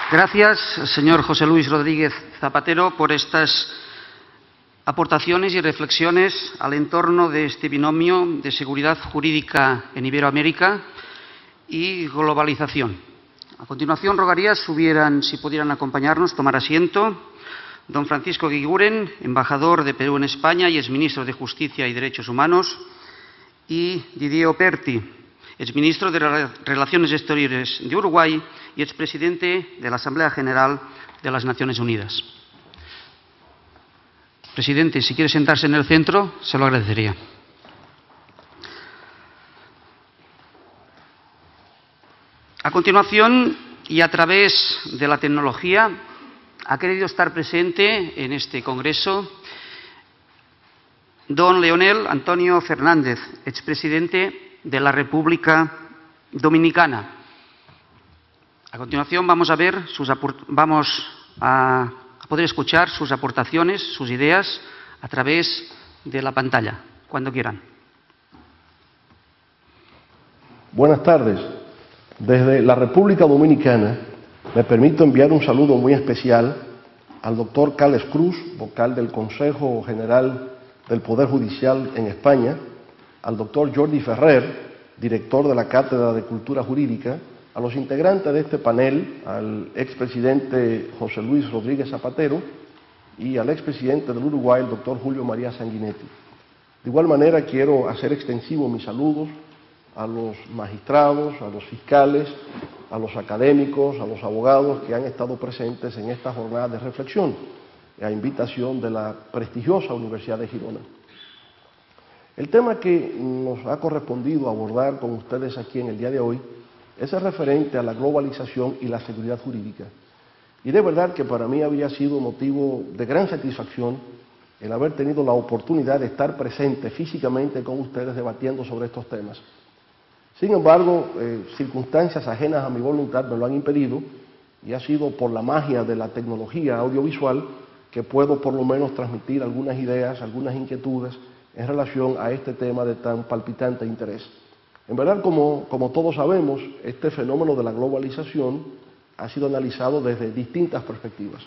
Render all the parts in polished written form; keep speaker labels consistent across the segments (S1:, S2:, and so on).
S1: Gracias, señor José Luis Rodríguez Zapatero, por estas aportaciones y reflexiones al entorno de este binomio de seguridad jurídica en Iberoamérica y globalización. A continuación, rogaría si pudieran acompañarnos, tomar asiento, don Francisco Guiguren, embajador de Perú en España y exministro de Justicia y Derechos Humanos, y Didier Operti, exministro de Relaciones Exteriores de Uruguay y expresidente de la Asamblea General de las Naciones Unidas. Presidente, si quiere sentarse en el centro, se lo agradecería. A continuación, y a través de la tecnología, ha querido estar presente en este congreso don Leonel Antonio Fernández, expresidente de la República Dominicana. A continuación vamos a poder escuchar sus aportaciones, sus ideas, a través de la pantalla, cuando quieran.
S2: Buenas tardes. Desde la República Dominicana me permito enviar un saludo muy especial al doctor Carles Cruz, vocal del Consejo General del Poder Judicial en España, al doctor Jordi Ferrer, director de la Cátedra de Cultura Jurídica, a los integrantes de este panel, al expresidente José Luis Rodríguez Zapatero y al expresidente del Uruguay, el doctor Julio María Sanguinetti. De igual manera, quiero hacer extensivo mis saludos a los magistrados, a los fiscales, a los académicos, a los abogados que han estado presentes en esta jornada de reflexión, a invitación de la prestigiosa Universidad de Girona. El tema que nos ha correspondido abordar con ustedes aquí en el día de hoy es el referente a la globalización y la seguridad jurídica. Y de verdad que para mí había sido motivo de gran satisfacción el haber tenido la oportunidad de estar presente físicamente con ustedes debatiendo sobre estos temas. Sin embargo, circunstancias ajenas a mi voluntad me lo han impedido y ha sido por la magia de la tecnología audiovisual que puedo por lo menos transmitir algunas ideas, algunas inquietudes en relación a este tema de tan palpitante interés. En verdad, como todos sabemos, este fenómeno de la globalización ha sido analizado desde distintas perspectivas.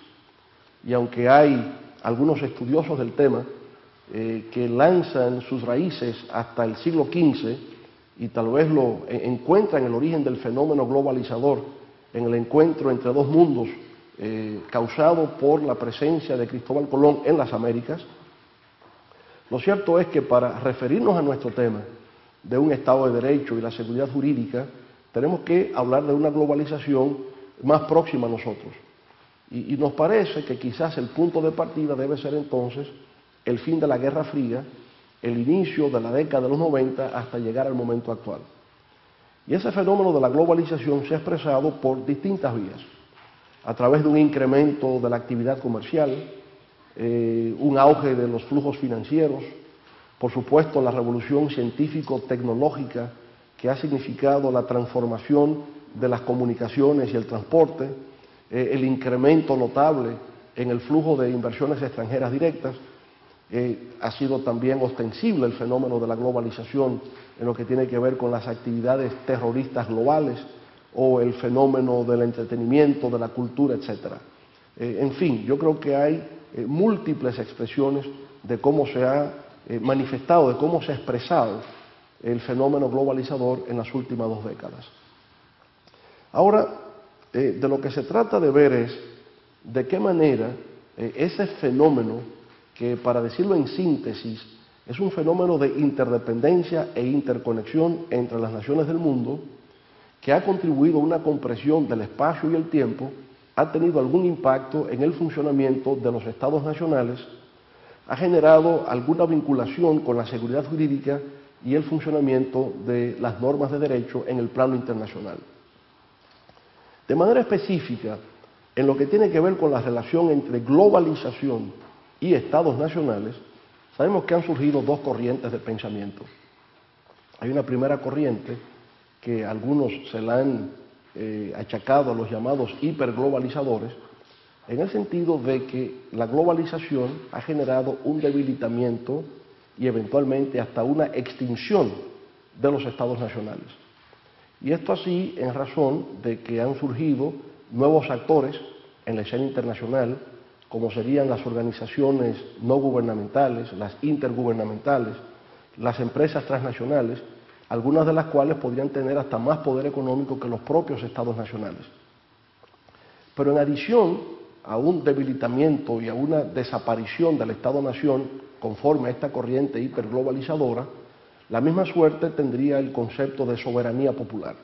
S2: Y aunque hay algunos estudiosos del tema que lanzan sus raíces hasta el siglo XV y tal vez lo encuentran el origen del fenómeno globalizador en el encuentro entre dos mundos causado por la presencia de Cristóbal Colón en las Américas, lo cierto es que para referirnos a nuestro tema de un Estado de Derecho y la seguridad jurídica, tenemos que hablar de una globalización más próxima a nosotros. Y nos parece que quizás el punto de partida debe ser entonces el fin de la Guerra Fría, el inicio de la década de los 90 hasta llegar al momento actual. Y ese fenómeno de la globalización se ha expresado por distintas vías, a través de un incremento de la actividad comercial, un auge de los flujos financieros, por supuesto la revolución científico-tecnológica que ha significado la transformación de las comunicaciones y el transporte, el incremento notable en el flujo de inversiones extranjeras directas. Ha sido también ostensible el fenómeno de la globalización en lo que tiene que ver con las actividades terroristas globales o el fenómeno del entretenimiento, de la cultura, etc. En fin, yo creo que hay múltiples expresiones de cómo se ha manifestado, de cómo se ha expresado el fenómeno globalizador en las últimas 2 décadas. Ahora, de lo que se trata de ver es de qué manera ese fenómeno, que para decirlo en síntesis, es un fenómeno de interdependencia e interconexión entre las naciones del mundo, que ha contribuido a una compresión del espacio y el tiempo, ha tenido algún impacto en el funcionamiento de los estados nacionales, ha generado alguna vinculación con la seguridad jurídica y el funcionamiento de las normas de derecho en el plano internacional. De manera específica, en lo que tiene que ver con la relación entre globalización y estados nacionales, sabemos que han surgido 2 corrientes de pensamiento. Hay una primera corriente que algunos se la han achacado a los llamados hiperglobalizadores, en el sentido de que la globalización ha generado un debilitamiento y eventualmente hasta una extinción de los estados nacionales. Y esto así en razón de que han surgido nuevos actores en la escena internacional, como serían las organizaciones no gubernamentales, las intergubernamentales, las empresas transnacionales, algunas de las cuales podrían tener hasta más poder económico que los propios estados nacionales. Pero en adición a un debilitamiento y a una desaparición del Estado-Nación conforme a esta corriente hiperglobalizadora, la misma suerte tendría el concepto de soberanía popular.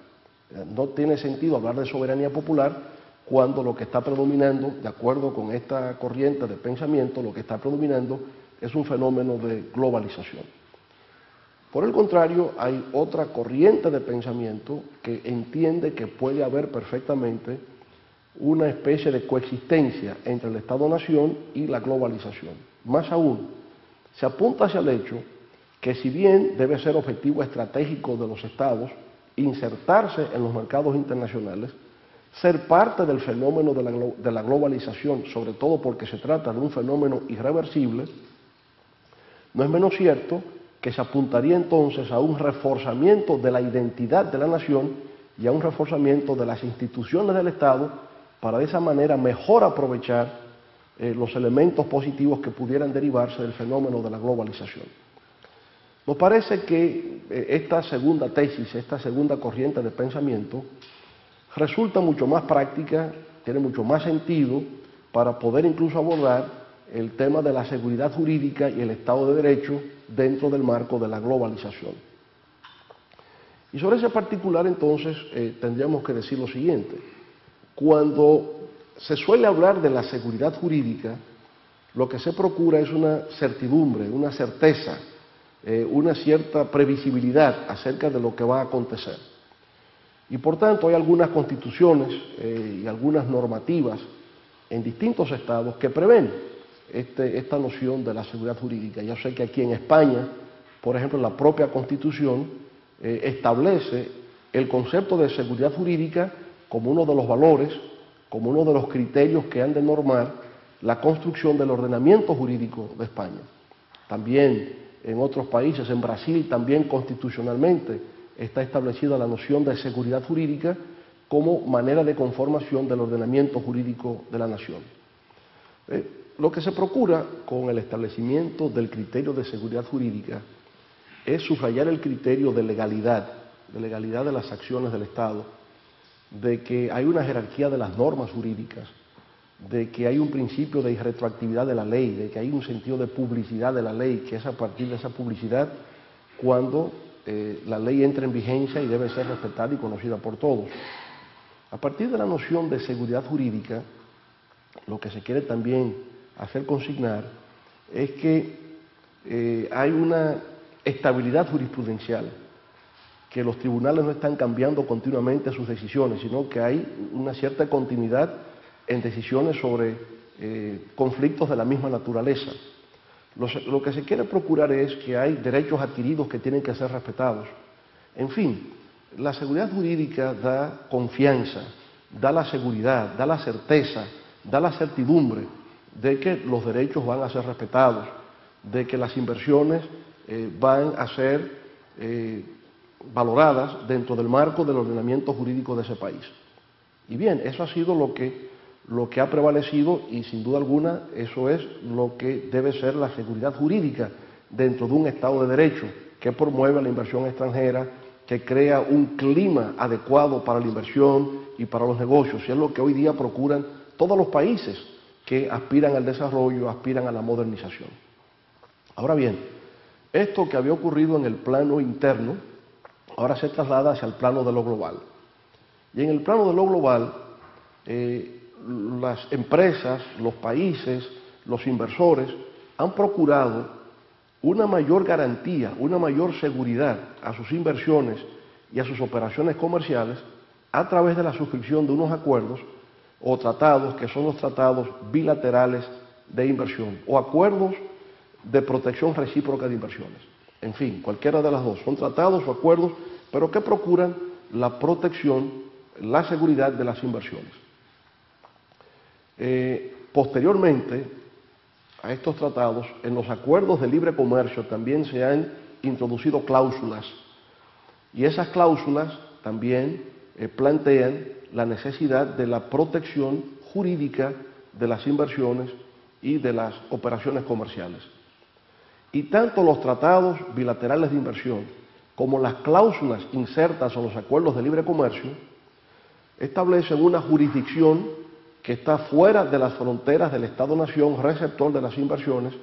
S2: No tiene sentido hablar de soberanía popular cuando lo que está predominando, de acuerdo con esta corriente de pensamiento, lo que está predominando es un fenómeno de globalización. Por el contrario, hay otra corriente de pensamiento que entiende que puede haber perfectamente una especie de coexistencia entre el Estado-Nación y la globalización. Más aún, se apunta hacia el hecho que si bien debe ser objetivo estratégico de los Estados insertarse en los mercados internacionales, ser parte del fenómeno de la globalización, sobre todo porque se trata de un fenómeno irreversible, no es menos cierto que se apuntaría entonces a un reforzamiento de la identidad de la nación y a un reforzamiento de las instituciones del Estado para de esa manera mejor aprovechar los elementos positivos que pudieran derivarse del fenómeno de la globalización. Nos parece que esta segunda tesis, esta segunda corriente de pensamiento, resulta mucho más práctica, tiene mucho más sentido para poder incluso abordar el tema de la seguridad jurídica y el Estado de Derecho dentro del marco de la globalización. Y sobre ese particular, entonces, tendríamos que decir lo siguiente. Cuando se suele hablar de la seguridad jurídica, lo que se procura es una certidumbre, una certeza, una cierta previsibilidad acerca de lo que va a acontecer. Y por tanto hay algunas constituciones y algunas normativas en distintos estados que prevén esta noción de la seguridad jurídica. Ya sé que aquí en España, por ejemplo, la propia Constitución establece el concepto de seguridad jurídica como uno de los valores, como uno de los criterios que han de normar la construcción del ordenamiento jurídico de España. También en otros países, en Brasil también constitucionalmente está establecida la noción de seguridad jurídica como manera de conformación del ordenamiento jurídico de la nación. Lo que se procura con el establecimiento del criterio de seguridad jurídica es subrayar el criterio de legalidad de las acciones del Estado, de que hay una jerarquía de las normas jurídicas, de que hay un principio de irretroactividad de la ley, de que hay un sentido de publicidad de la ley, que es a partir de esa publicidad cuando la ley entra en vigencia y debe ser respetada y conocida por todos. A partir de la noción de seguridad jurídica, lo que se quiere también hacer consignar es que hay una estabilidad jurisprudencial, que los tribunales no están cambiando continuamente sus decisiones, sino que hay una cierta continuidad en decisiones sobre conflictos de la misma naturaleza. Lo que se quiere procurar es que hay derechos adquiridos que tienen que ser respetados. En fin, la seguridad jurídica da confianza, da la seguridad, da la certeza, da la certidumbre de que los derechos van a ser respetados, de que las inversiones van a ser valoradas dentro del marco del ordenamiento jurídico de ese país. Y bien, eso ha sido lo que ha prevalecido y sin duda alguna eso es lo que debe ser la seguridad jurídica dentro de un Estado de Derecho que promueve la inversión extranjera, que crea un clima adecuado para la inversión y para los negocios, y es lo que hoy día procuran todos los países que aspiran al desarrollo, aspiran a la modernización. Ahora bien, esto que había ocurrido en el plano interno, ahora se traslada hacia el plano de lo global. Y en el plano de lo global, las empresas, los países, los inversores han procurado una mayor garantía, una mayor seguridad a sus inversiones y a sus operaciones comerciales a través de la suscripción de unos acuerdos o tratados que son los tratados bilaterales de inversión o acuerdos de protección recíproca de inversiones. En fin, cualquiera de las dos, son tratados o acuerdos, pero que procuran la protección, la seguridad de las inversiones. Posteriormente a estos tratados, en los acuerdos de libre comercio también se han introducido cláusulas, y esas cláusulas también plantean la necesidad de la protección jurídica de las inversiones y de las operaciones comerciales. Y tanto los tratados bilaterales de inversión como las cláusulas insertas en los acuerdos de libre comercio establecen una jurisdicción que está fuera de las fronteras del Estado-nación receptor de las inversiones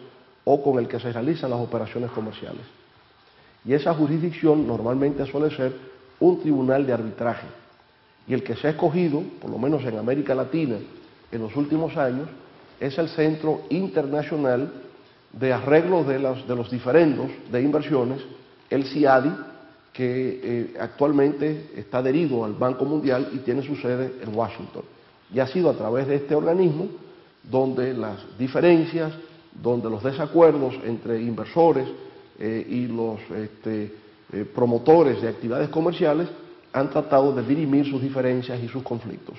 S2: o con el que se realizan las operaciones comerciales. Y esa jurisdicción normalmente suele ser un tribunal de arbitraje. Y el que se ha escogido, por lo menos en América Latina, en los últimos años, es el Centro Internacional de Arreglo de los Diferendos de Inversiones, el CIADI, que actualmente está adherido al Banco Mundial y tiene su sede en Washington. Y ha sido a través de este organismo donde las diferencias, donde los desacuerdos entre inversores y los promotores de actividades comerciales han tratado de dirimir sus diferencias y sus conflictos.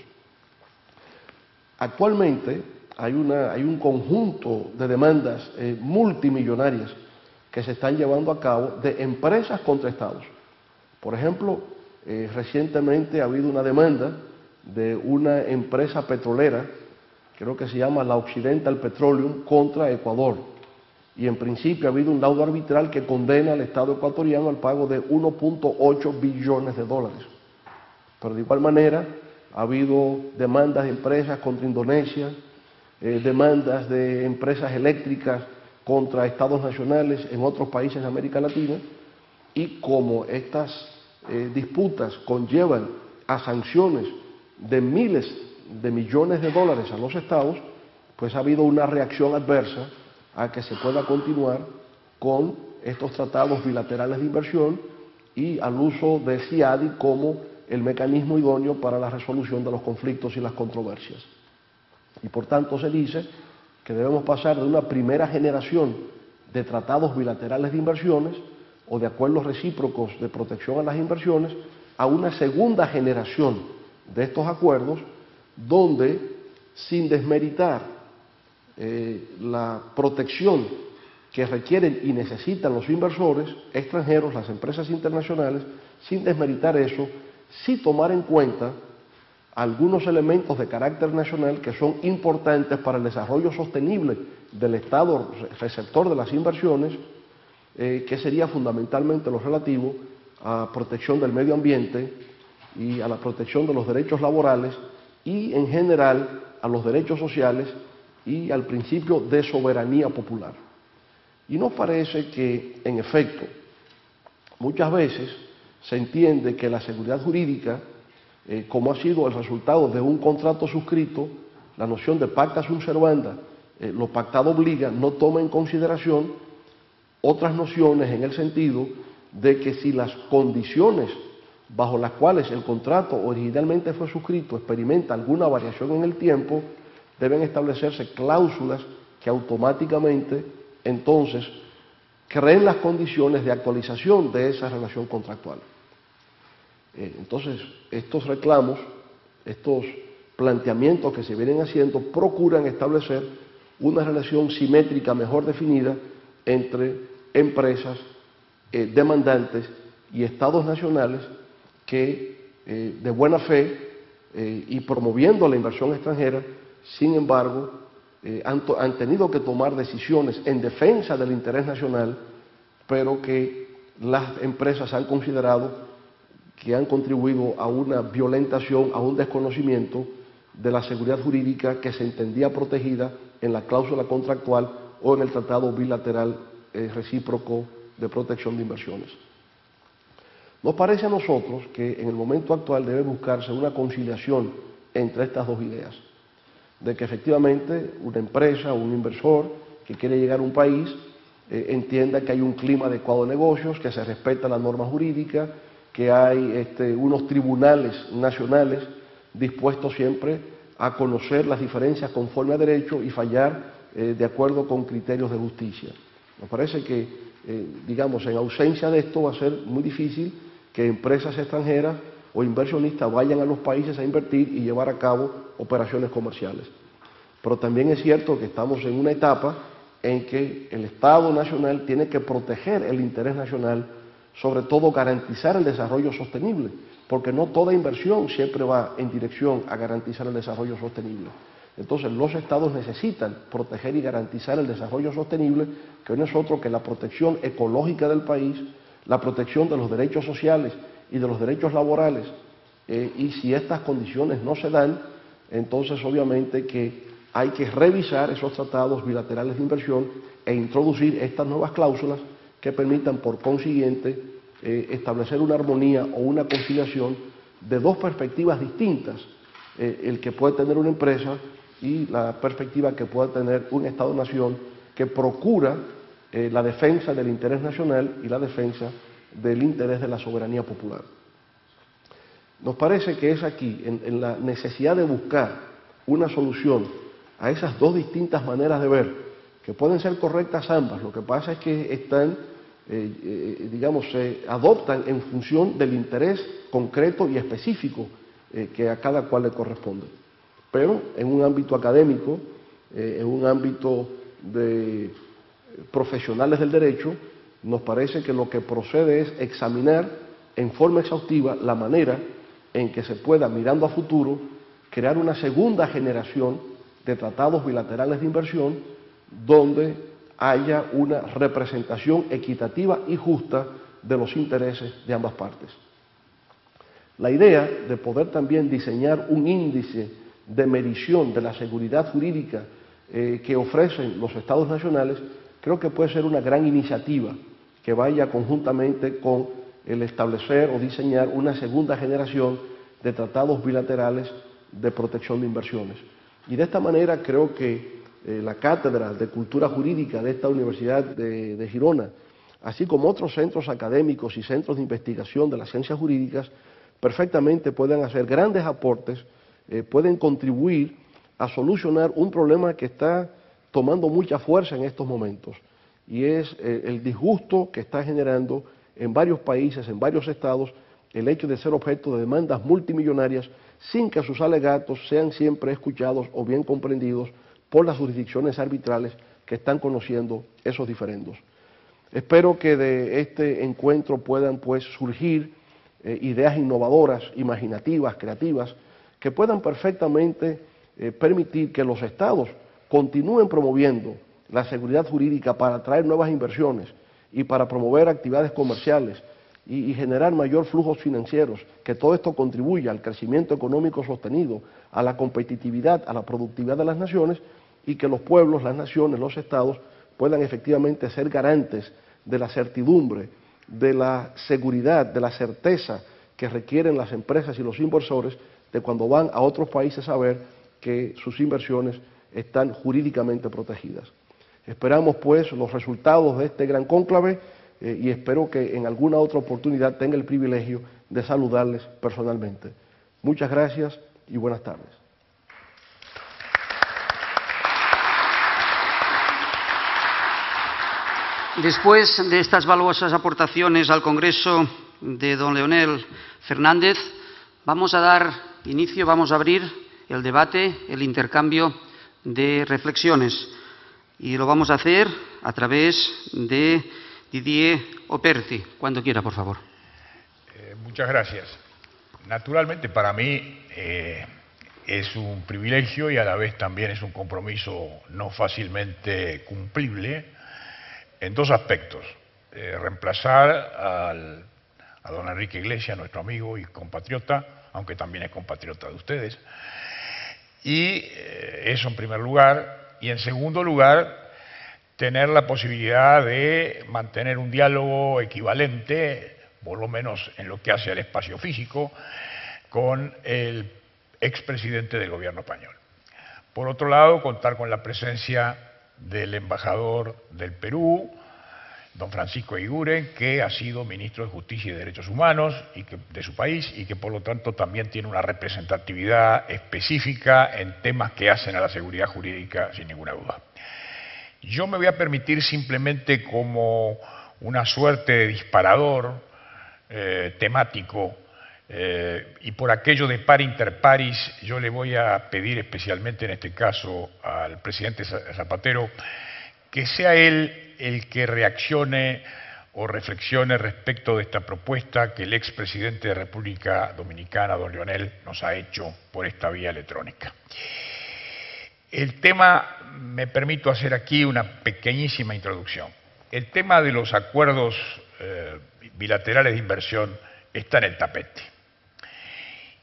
S2: Actualmente hay un conjunto de demandas multimillonarias que se están llevando a cabo de empresas contra estados. Por ejemplo, recientemente ha habido una demanda de una empresa petrolera, creo que se llama la Occidental Petroleum, contra Ecuador. Y en principio ha habido un laudo arbitral que condena al Estado ecuatoriano al pago de 1.8 billones de dólares. Pero de igual manera ha habido demandas de empresas contra Indonesia, demandas de empresas eléctricas contra estados nacionales en otros países de América Latina, y como estas disputas conllevan a sanciones de miles de millones de dólares a los estados, pues ha habido una reacción adversa a que se pueda continuar con estos tratados bilaterales de inversión y al uso de CIADI como el mecanismo idóneo para la resolución de los conflictos y las controversias. Y por tanto se dice que debemos pasar de una primera generación de tratados bilaterales de inversiones o de acuerdos recíprocos de protección a las inversiones a una segunda generación de estos acuerdos donde, sin desmeritar la protección que requieren y necesitan los inversores extranjeros, las empresas internacionales, sin desmeritar eso, sí tomar en cuenta algunos elementos de carácter nacional que son importantes para el desarrollo sostenible del Estado receptor de las inversiones, que sería fundamentalmente lo relativo a protección del medio ambiente y a la protección de los derechos laborales y en general a los derechos sociales y al principio de soberanía popular. Y nos parece que, en efecto, muchas veces se entiende que la seguridad jurídica, como ha sido el resultado de un contrato suscrito, la noción de pacta sunt servanda, lo pactado obliga, no toma en consideración otras nociones en el sentido de que si las condiciones bajo las cuales el contrato originalmente fue suscrito experimenta alguna variación en el tiempo, deben establecerse cláusulas que automáticamente entonces creen las condiciones de actualización de esa relación contractual. Entonces, estos reclamos, estos planteamientos que se vienen haciendo procuran establecer una relación simétrica mejor definida entre empresas, demandantes y estados nacionales que de buena fe y promoviendo la inversión extranjera, sin embargo, han tenido que tomar decisiones en defensa del interés nacional, pero que las empresas han considerado que han contribuido a una violentación, a un desconocimiento de la seguridad jurídica que se entendía protegida en la cláusula contractual o en el tratado bilateral recíproco de protección de inversiones. Nos parece a nosotros que en el momento actual debe buscarse una conciliación entre estas dos ideas, de que efectivamente una empresa o un inversor que quiere llegar a un país entienda que hay un clima adecuado de negocios, que se respeta la norma jurídica, que hay unos tribunales nacionales dispuestos siempre a conocer las diferencias conforme a derecho y fallar de acuerdo con criterios de justicia. Nos parece que, digamos, en ausencia de esto va a ser muy difícil que empresas extranjeras o inversionistas vayan a los países a invertir y llevar a cabo operaciones comerciales. Pero también es cierto que estamos en una etapa en que el Estado nacional tiene que proteger el interés nacional, sobre todo garantizar el desarrollo sostenible porque no toda inversión siempre va en dirección a garantizar el desarrollo sostenible. Entonces, los estados necesitan proteger y garantizar el desarrollo sostenible, que no es otro que la protección ecológica del país, la protección de los derechos sociales y de los derechos laborales. Y si estas condiciones no se dan, entonces obviamente que hay que revisar esos tratados bilaterales de inversión e introducir estas nuevas cláusulas que permitan, por consiguiente, establecer una armonía o una conciliación de dos perspectivas distintas, el que puede tener una empresa y la perspectiva que pueda tener un Estado-nación que procura la defensa del interés nacional y la defensa del interés de la soberanía popular. Nos parece que es aquí, en la necesidad de buscar una solución a esas dos distintas maneras de ver, que pueden ser correctas ambas, lo que pasa es que están, digamos, se adoptan en función del interés concreto y específico que a cada cual le corresponde. Pero en un ámbito académico, en un ámbito de profesionales del derecho, nos parece que lo que procede es examinar en forma exhaustiva la manera en que se pueda, mirando a futuro, crear una segunda generación de tratados bilaterales de inversión donde haya una representación equitativa y justa de los intereses de ambas partes. La idea de poder también diseñar un índice de medición de la seguridad jurídica que ofrecen los estados nacionales, creo que puede ser una gran iniciativa que vaya conjuntamente con el establecer o diseñar una segunda generación de tratados bilaterales de protección de inversiones. Y de esta manera creo que la Cátedra de Cultura Jurídica de esta Universidad de Girona, así como otros centros académicos y centros de investigación de las ciencias jurídicas, perfectamente pueden hacer grandes aportes, pueden contribuir a solucionar un problema que está tomando mucha fuerza en estos momentos, y es el disgusto que está generando en varios países, en varios estados, el hecho de ser objeto de demandas multimillonarias sin que sus alegatos sean siempre escuchados o bien comprendidos por las jurisdicciones arbitrales que están conociendo esos diferendos. Espero que de este encuentro puedan pues surgir ideas innovadoras, imaginativas, creativas, que puedan perfectamente permitir que los estados continúen promoviendo la seguridad jurídica para atraer nuevas inversiones y para promover actividades comerciales y generar mayor flujos financieros, que todo esto contribuya al crecimiento económico sostenido, a la competitividad, a la productividad de las naciones, y que los pueblos, las naciones, los estados puedan efectivamente ser garantes de la certidumbre, de la seguridad, de la certeza que requieren las empresas y los inversores de cuando van a otros países a ver que sus inversiones están jurídicamente protegidas. Esperamos pues los resultados de este gran cónclave y espero que en alguna otra oportunidad tenga el privilegio de saludarles personalmente. Muchas gracias y buenas tardes.
S1: Después de estas valuosas aportaciones al Congreso de don Leonel Fernández, vamos a dar inicio, vamos a abrir el debate, el intercambio de reflexiones. Y lo vamos a hacer a través de Didier Operti. Cuando quiera, por favor.
S3: Muchas gracias. Naturalmente, para mí es un privilegio y a la vez también es un compromiso no fácilmente cumplible en dos aspectos. Reemplazar a don Enrique Iglesias, nuestro amigo y compatriota, aunque también es compatriota de ustedes. Y eso en primer lugar. Y en segundo lugar, tener la posibilidad de mantener un diálogo equivalente, por lo menos en lo que hace al espacio físico, con el expresidente del gobierno español. Por otro lado, contar con la presencia del embajador del Perú, don Francisco Eguiguren, que ha sido ministro de Justicia y Derechos Humanos de su país y que por lo tanto también tiene una representatividad específica en temas que hacen a la seguridad jurídica sin ninguna duda. Yo me voy a permitir simplemente como una suerte de disparador temático y por aquello de par inter pares, yo le voy a pedir especialmente en este caso al presidente Zapatero que sea él el que reaccione o reflexiones respecto de esta propuesta que el expresidente de República Dominicana, don Leonel, nos ha hecho por esta vía electrónica. El tema, me permito hacer aquí una pequeñísima introducción. El tema de los acuerdos bilaterales de inversión está en el tapete.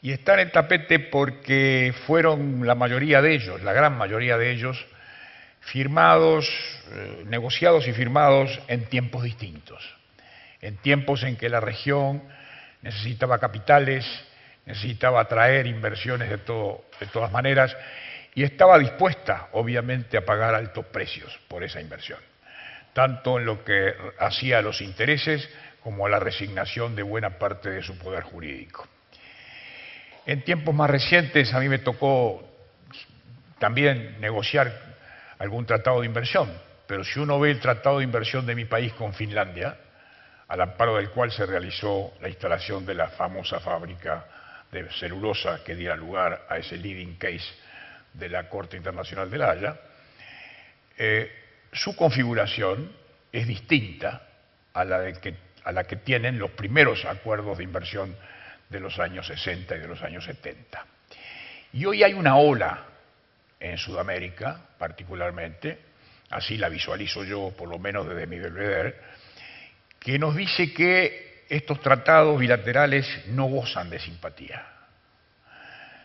S3: Y está en el tapete porque fueron la mayoría de ellos, la gran mayoría de ellos, firmados, negociados y firmados en tiempos distintos. En tiempos en que la región necesitaba capitales, necesitaba atraer inversiones de todas maneras y estaba dispuesta, obviamente, a pagar altos precios por esa inversión, tanto en lo que hacía a los intereses como a la resignación de buena parte de su poder jurídico. En tiempos más recientes a mí me tocó también negociar algún tratado de inversión, pero si uno ve el tratado de inversión de mi país con Finlandia, al amparo del cual se realizó la instalación de la famosa fábrica de celulosa que diera lugar a ese leading case de la Corte Internacional de La Haya, su configuración es distinta a la que tienen los primeros acuerdos de inversión de los años 60 y de los años 70. Y hoy hay una ola en Sudamérica, particularmente, así la visualizo yo, por lo menos desde mi belvedere, que nos dice que estos tratados bilaterales no gozan de simpatía.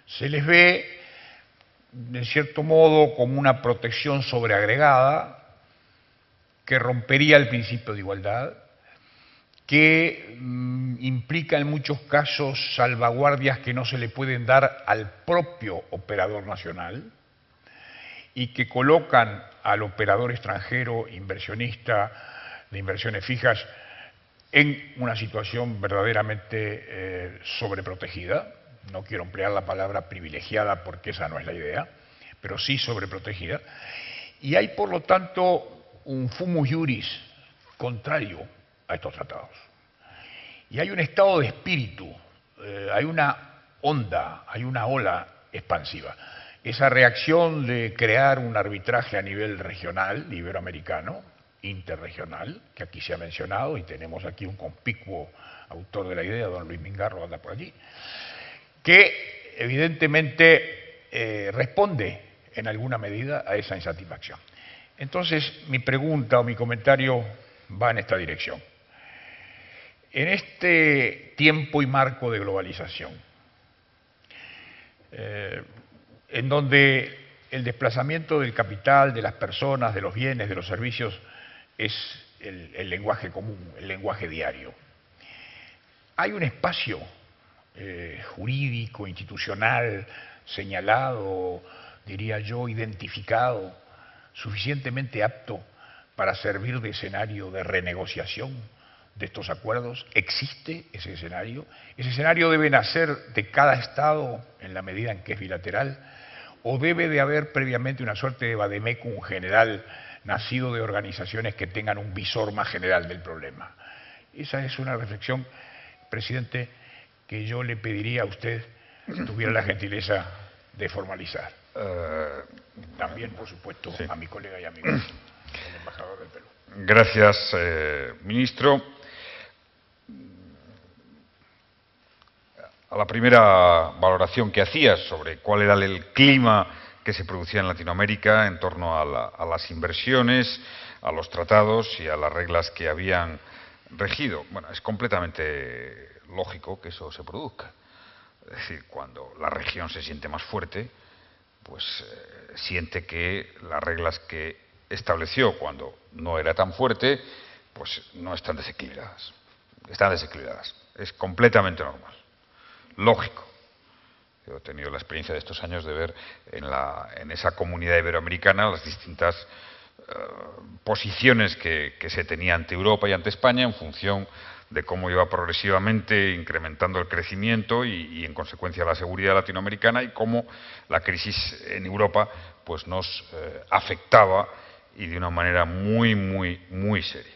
S3: Se les ve, de cierto modo, como una protección sobreagregada que rompería el principio de igualdad, que implica en muchos casos salvaguardias que no se le pueden dar al propio operador nacional y que colocan al operador extranjero inversionista de inversiones fijas en una situación verdaderamente sobreprotegida. No quiero emplear la palabra privilegiada porque esa no es la idea, pero sí sobreprotegida. Y hay, por lo tanto, un fumus iuris contrario a estos tratados. Y hay un estado de espíritu, hay una onda, hay una ola expansiva. Esa reacción de crear un arbitraje a nivel regional, iberoamericano, interregional, que aquí se ha mencionado, y tenemos aquí un conspicuo autor de la idea, don Luis Mingarro, anda por allí, que evidentemente responde en alguna medida a esa insatisfacción. Entonces, mi pregunta o mi comentario va en esta dirección. En este tiempo y marco de globalización, en donde el desplazamiento del capital, de las personas, de los bienes, de los servicios, es el lenguaje común, el lenguaje diario, hay un espacio jurídico, institucional, señalado, diría yo, identificado, suficientemente apto para servir de escenario de renegociación de estos acuerdos. ¿Existe ese escenario? ¿Ese escenario debe nacer de cada Estado en la medida en que es bilateral? ¿O debe de haber previamente una suerte de vademecum general nacido de organizaciones que tengan un visor más general del problema? Esa es una reflexión, presidente, que yo le pediría a usted si tuviera la gentileza de formalizar. También, por supuesto, sí, a mi colega y amigo, el embajador del Perú.
S4: Gracias, ministro. A la primera valoración que hacías sobre cuál era el clima que se producía en Latinoamérica en torno a las inversiones, a los tratados y a las reglas que habían regido. Bueno, es completamente lógico que eso se produzca. Es decir, cuando la región se siente más fuerte, pues siente que las reglas que estableció cuando no era tan fuerte, pues no están desequilibradas. Están desequilibradas. Es completamente normal. Lógico. Yo he tenido la experiencia de estos años de ver en esa comunidad iberoamericana las distintas posiciones que se tenía ante Europa y ante España en función de cómo iba progresivamente incrementando el crecimiento y en consecuencia la seguridad latinoamericana y cómo la crisis en Europa pues nos afectaba y de una manera muy seria.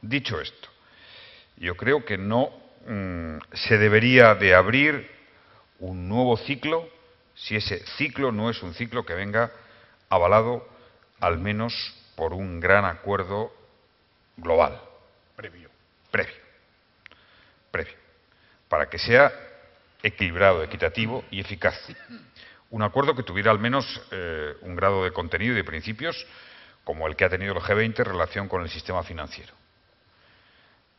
S4: Dicho esto, yo creo que no se debería de abrir un nuevo ciclo si ese ciclo no es un ciclo que venga avalado al menos por un gran acuerdo global. previo, para que sea equilibrado, equitativo y eficaz. Un acuerdo que tuviera al menos un grado de contenido y de principios como el que ha tenido el G20 en relación con el sistema financiero.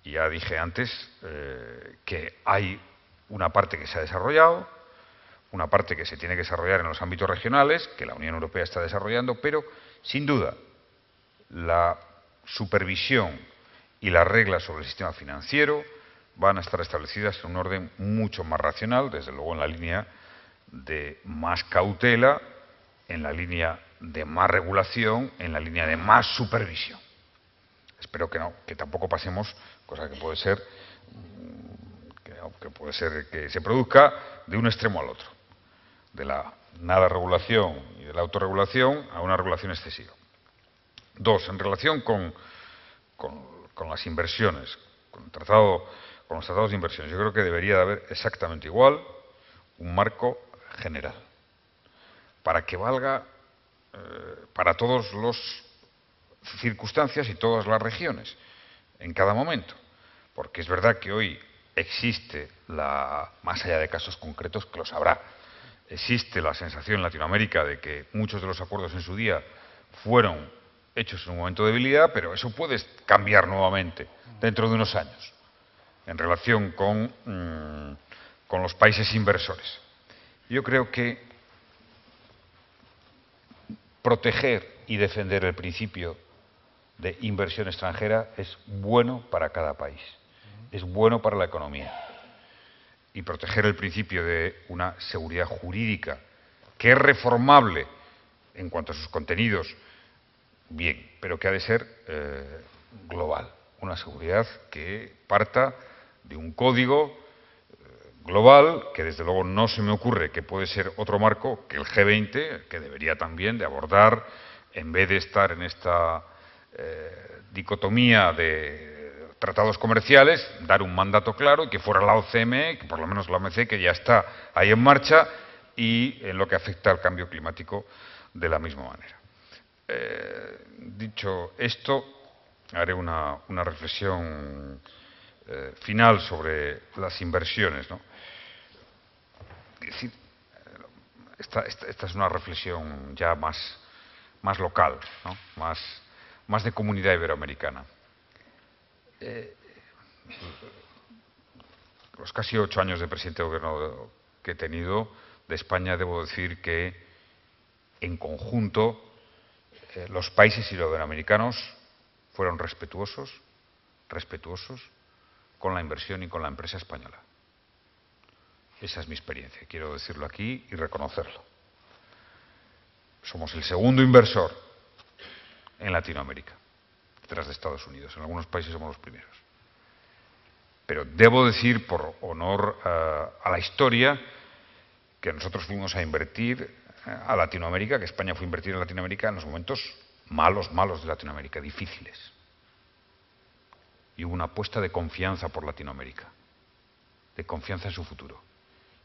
S4: Y ya dije antes que hay una parte que se ha desarrollado, una parte que se tiene que desarrollar en los ámbitos regionales, que la Unión Europea está desarrollando, pero, sin duda, la supervisión y las reglas sobre el sistema financiero van a estar establecidas en un orden mucho más racional, desde luego en la línea de más cautela, en la línea de más regulación, en la línea de más supervisión. Espero que no, que tampoco pasemos, cosa que puede ser que se produzca de un extremo al otro, de la nada regulación y de la autorregulación a una regulación excesiva. Dos, en relación con las inversiones, con los tratados de inversiones, yo creo que debería de haber exactamente igual un marco general, para que valga para todas las circunstancias y todas las regiones, en cada momento. Porque es verdad que hoy existe, más allá de casos concretos, que los habrá, existe la sensación en Latinoamérica de que muchos de los acuerdos en su día fueron hechos en un momento de debilidad, pero eso puede cambiar nuevamente dentro de unos años, en relación con los países inversores. Yo creo que proteger y defender el principio de inversión extranjera es bueno para cada país, es bueno para la economía. Y proteger el principio de una seguridad jurídica que es reformable en cuanto a sus contenidos, bien, pero que ha de ser global. Una seguridad que parta de un código global, que desde luego no se me ocurre que puede ser otro marco que el G20, que debería también de abordar, en vez de estar en esta dicotomía de tratados comerciales, dar un mandato claro y que fuera la OCM, que por lo menos la OMC, que ya está ahí en marcha, y en lo que afecta al cambio climático de la misma manera. Dicho esto, haré una reflexión final sobre las inversiones, ¿no? Es decir, esta es una reflexión ya más local, ¿no? más de comunidad iberoamericana. Los casi 8 años de presidente de gobierno que he tenido de España, debo decir que en conjunto los países iberoamericanos fueron respetuosos con la inversión y con la empresa española. Esa es mi experiencia, quiero decirlo aquí y reconocerlo. Somos el segundo inversor en Latinoamérica, detrás de Estados Unidos. En algunos países somos los primeros. Pero debo decir, por honor a la historia, que nosotros fuimos a invertir a Latinoamérica, que España fue a invertir en Latinoamérica en los momentos malos de Latinoamérica, difíciles. Y hubo una apuesta de confianza por Latinoamérica, de confianza en su futuro.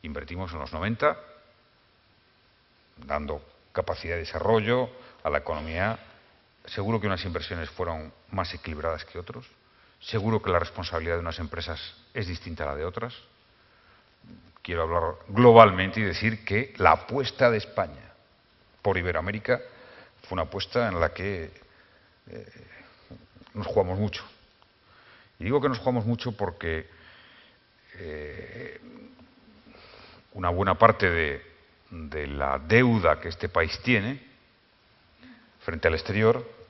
S4: Invertimos en los 90, dando capacidad de desarrollo a la economía. Seguro que unas inversiones fueron más equilibradas que otros. Seguro que la responsabilidad de unas empresas es distinta a la de otras. Quiero hablar globalmente y decir que la apuesta de España por Iberoamérica fue una apuesta en la que nos jugamos mucho. Y digo que nos jugamos mucho porque una buena parte de la deuda que este país tiene frente al exterior,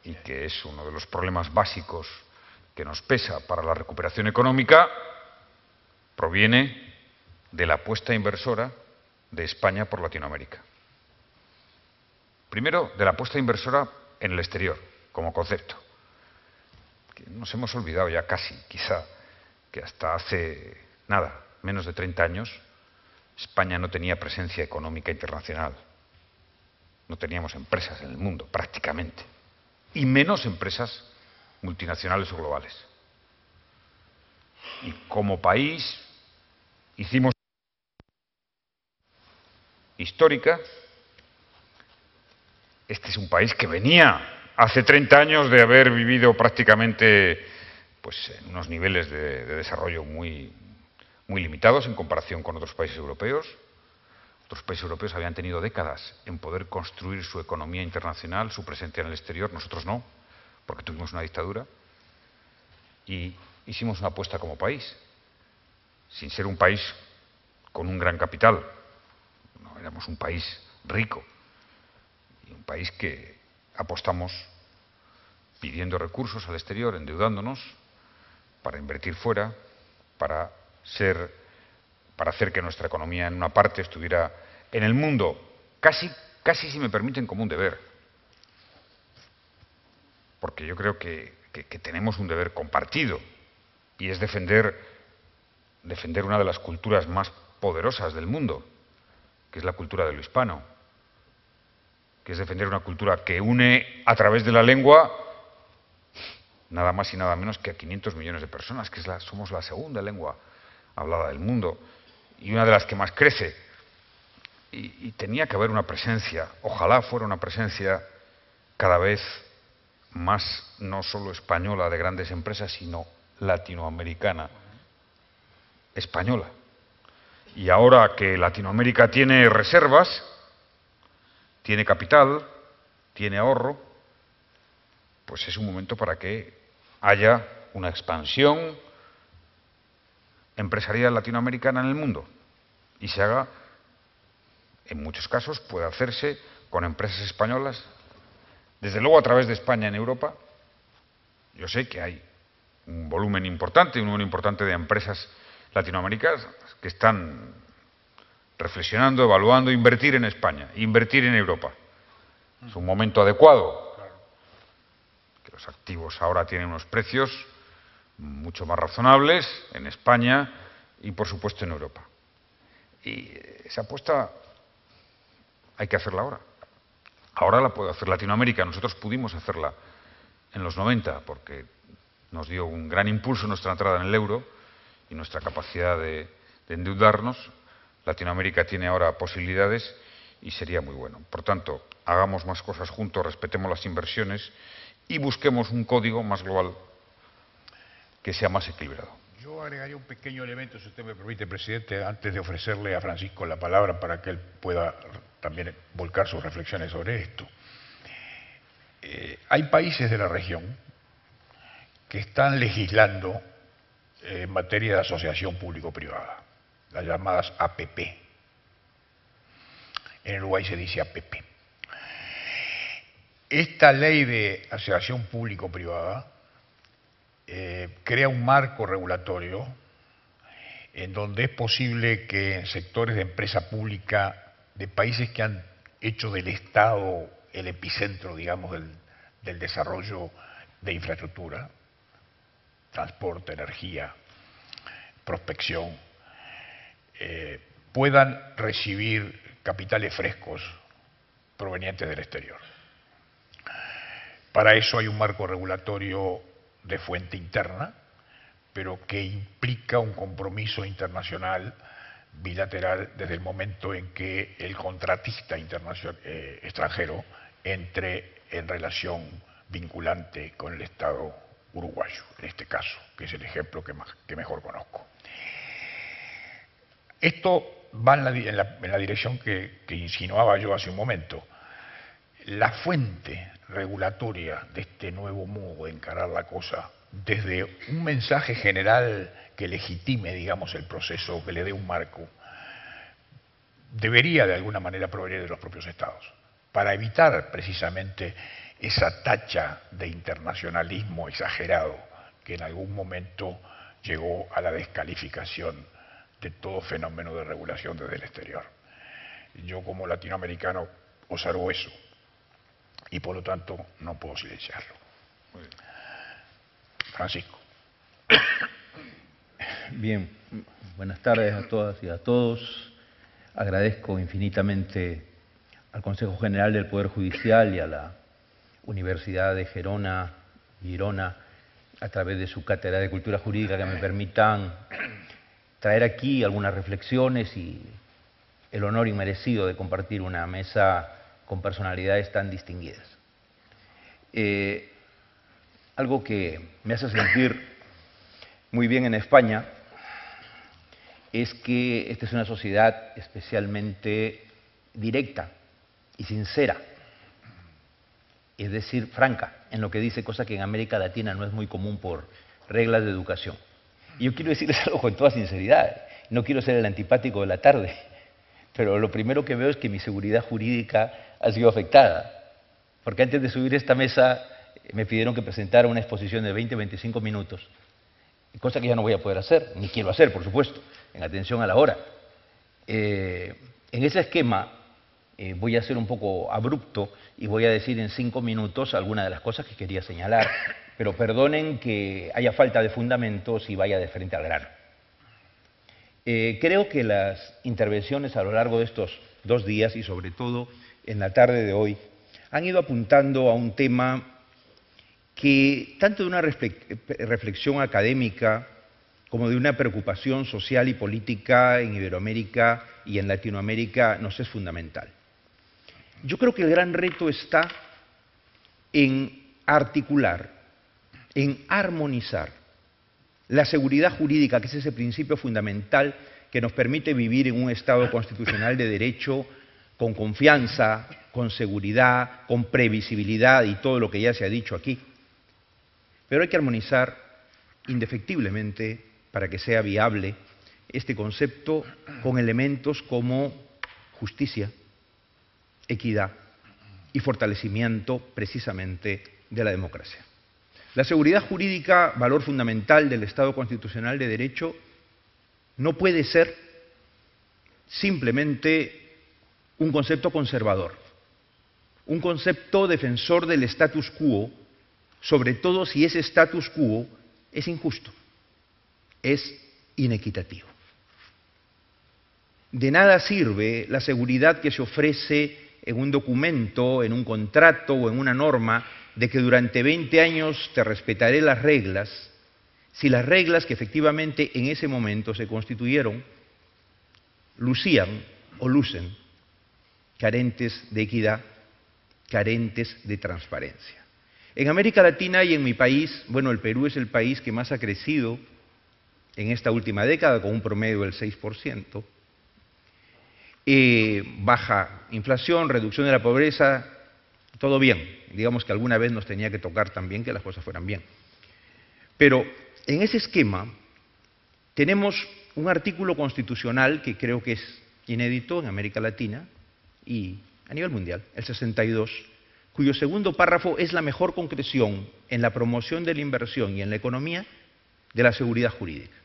S4: y que es uno de los problemas básicos que nos pesa para la recuperación económica, proviene de la apuesta inversora de España por Latinoamérica. Primero, de la apuesta inversora en el exterior, como concepto. Que nos hemos olvidado ya casi, quizá, que hasta hace nada, menos de 30 años, España no tenía presencia económica internacional. No teníamos empresas en el mundo, prácticamente. Y menos empresas multinacionales o globales. Y como país hicimos histórica. Este es un país que venía hace 30 años de haber vivido prácticamente pues, en unos niveles de desarrollo muy limitados en comparación con otros países europeos. Otros países europeos habían tenido décadas en poder construir su economía internacional, su presencia en el exterior. Nosotros no, porque tuvimos una dictadura. Y hicimos una apuesta como país, sin ser un país con un gran capital. No, éramos un país rico y un país que apostamos pidiendo recursos al exterior, endeudándonos, para invertir fuera, para hacer que nuestra economía en una parte estuviera en el mundo, casi si me permiten, como un deber. Porque yo creo que tenemos un deber compartido, y es defender una de las culturas más poderosas del mundo, que es la cultura de lo hispano, que es defender una cultura que une a través de la lengua nada más y nada menos que a 500 millones de personas, que somos la segunda lengua hablada del mundo y una de las que más crece. Y tenía que haber una presencia, ojalá fuera una presencia cada vez más, no solo española de grandes empresas, sino latinoamericana, española. Y ahora que Latinoamérica tiene reservas, tiene capital, tiene ahorro, pues es un momento para que haya una expansión empresarial latinoamericana en el mundo y se haga, en muchos casos, puede hacerse con empresas españolas, desde luego a través de España en Europa. Yo sé que hay un volumen importante de empresas latinoamericanas que están reflexionando, evaluando invertir en España, invertir en Europa. Es un momento adecuado, que los activos ahora tienen unos precios mucho más razonables en España y, por supuesto, en Europa. Y esa apuesta hay que hacerla ahora. Ahora la puede hacer Latinoamérica. Nosotros pudimos hacerla en los 90 porque nos dio un gran impulso nuestra entrada en el euro y nuestra capacidad de endeudarnos. Latinoamérica tiene ahora posibilidades y sería muy bueno. Por tanto, hagamos más cosas juntos, respetemos las inversiones y busquemos un código más global que sea más equilibrado.
S3: Yo agregaría un pequeño elemento, si usted me permite, presidente, antes de ofrecerle a Francisco la palabra para que él pueda también volcar sus reflexiones sobre esto. Hay países de la región que están legislando en materia de asociación público-privada, las llamadas APP. En Uruguay se dice APP. Esta ley de asociación público-privada crea un marco regulatorio en donde es posible que en sectores de empresa pública de países que han hecho del Estado el epicentro, digamos, del desarrollo de infraestructura, transporte, energía, prospección, puedan recibir capitales frescos provenientes del exterior. Para eso hay un marco regulatorio de fuente interna, pero que implica un compromiso internacional bilateral desde el momento en que el contratista extranjero entre en relación vinculante con el Estado uruguayo, en este caso, que es el ejemplo que mejor conozco. Esto va en la dirección que insinuaba yo hace un momento. La fuente regulatoria de este nuevo modo de encarar la cosa, desde un mensaje general que legitime, digamos, el proceso, que le dé un marco, debería de alguna manera provenir de los propios Estados, para evitar precisamente esa tacha de internacionalismo exagerado que en algún momento llegó a la descalificación de todo fenómeno de regulación desde el exterior. Yo, como latinoamericano, observo eso y por lo tanto no puedo silenciarlo. Muy bien. Francisco.
S5: Bien, buenas tardes a todas y a todos. Agradezco infinitamente al Consejo General del Poder Judicial y a la Universidad de Girona, a través de su Cátedra de Cultura Jurídica, que me permitan traer aquí algunas reflexiones y el honor inmerecido de compartir una mesa con personalidades tan distinguidas. Algo que me hace sentir muy bien en España es que esta es una sociedad especialmente directa y sincera, es decir, franca en lo que dice, cosa que en América Latina no es muy común por reglas de educación. Y yo quiero decirles algo con toda sinceridad, no quiero ser el antipático de la tarde, pero lo primero que veo es que mi seguridad jurídica ha sido afectada, porque antes de subir a esta mesa me pidieron que presentara una exposición de 20-25 minutos, cosa que ya no voy a poder hacer, ni quiero hacer, por supuesto, en atención a la hora. En ese esquema voy a ser un poco abrupto y voy a decir en 5 minutos algunas de las cosas que quería señalar, pero perdonen que haya falta de fundamentos y vaya de frente al grano. Creo que las intervenciones a lo largo de estos 2 días y sobre todo en la tarde de hoy han ido apuntando a un tema que tanto de una reflexión académica como de una preocupación social y política en Iberoamérica y en Latinoamérica nos es fundamental. Yo creo que el gran reto está en articular, en armonizar la seguridad jurídica, que es ese principio fundamental que nos permite vivir en un Estado constitucional de derecho con confianza, con seguridad, con previsibilidad y todo lo que ya se ha dicho aquí. Pero hay que armonizar indefectiblemente, para que sea viable, este concepto con elementos como justicia, equidad y fortalecimiento precisamente de la democracia. La seguridad jurídica, valor fundamental del Estado constitucional de derecho, no puede ser simplemente un concepto conservador, un concepto defensor del status quo, sobre todo si ese status quo es injusto, es inequitativo. De nada sirve la seguridad que se ofrece en un documento, en un contrato o en una norma de que durante 20 años te respetaré las reglas, si las reglas que efectivamente en ese momento se constituyeron lucían o lucen carentes de equidad, carentes de transparencia. En América Latina y en mi país, bueno, el Perú es el país que más ha crecido en esta última década, con un promedio del 6%, baja inflación, reducción de la pobreza, todo bien. Digamos que alguna vez nos tenía que tocar también que las cosas fueran bien. Pero en ese esquema tenemos un artículo constitucional que creo que es inédito en América Latina y a nivel mundial, el 62, cuyo segundo párrafo es la mejor concreción en la promoción de la inversión y en la economía de la seguridad jurídica.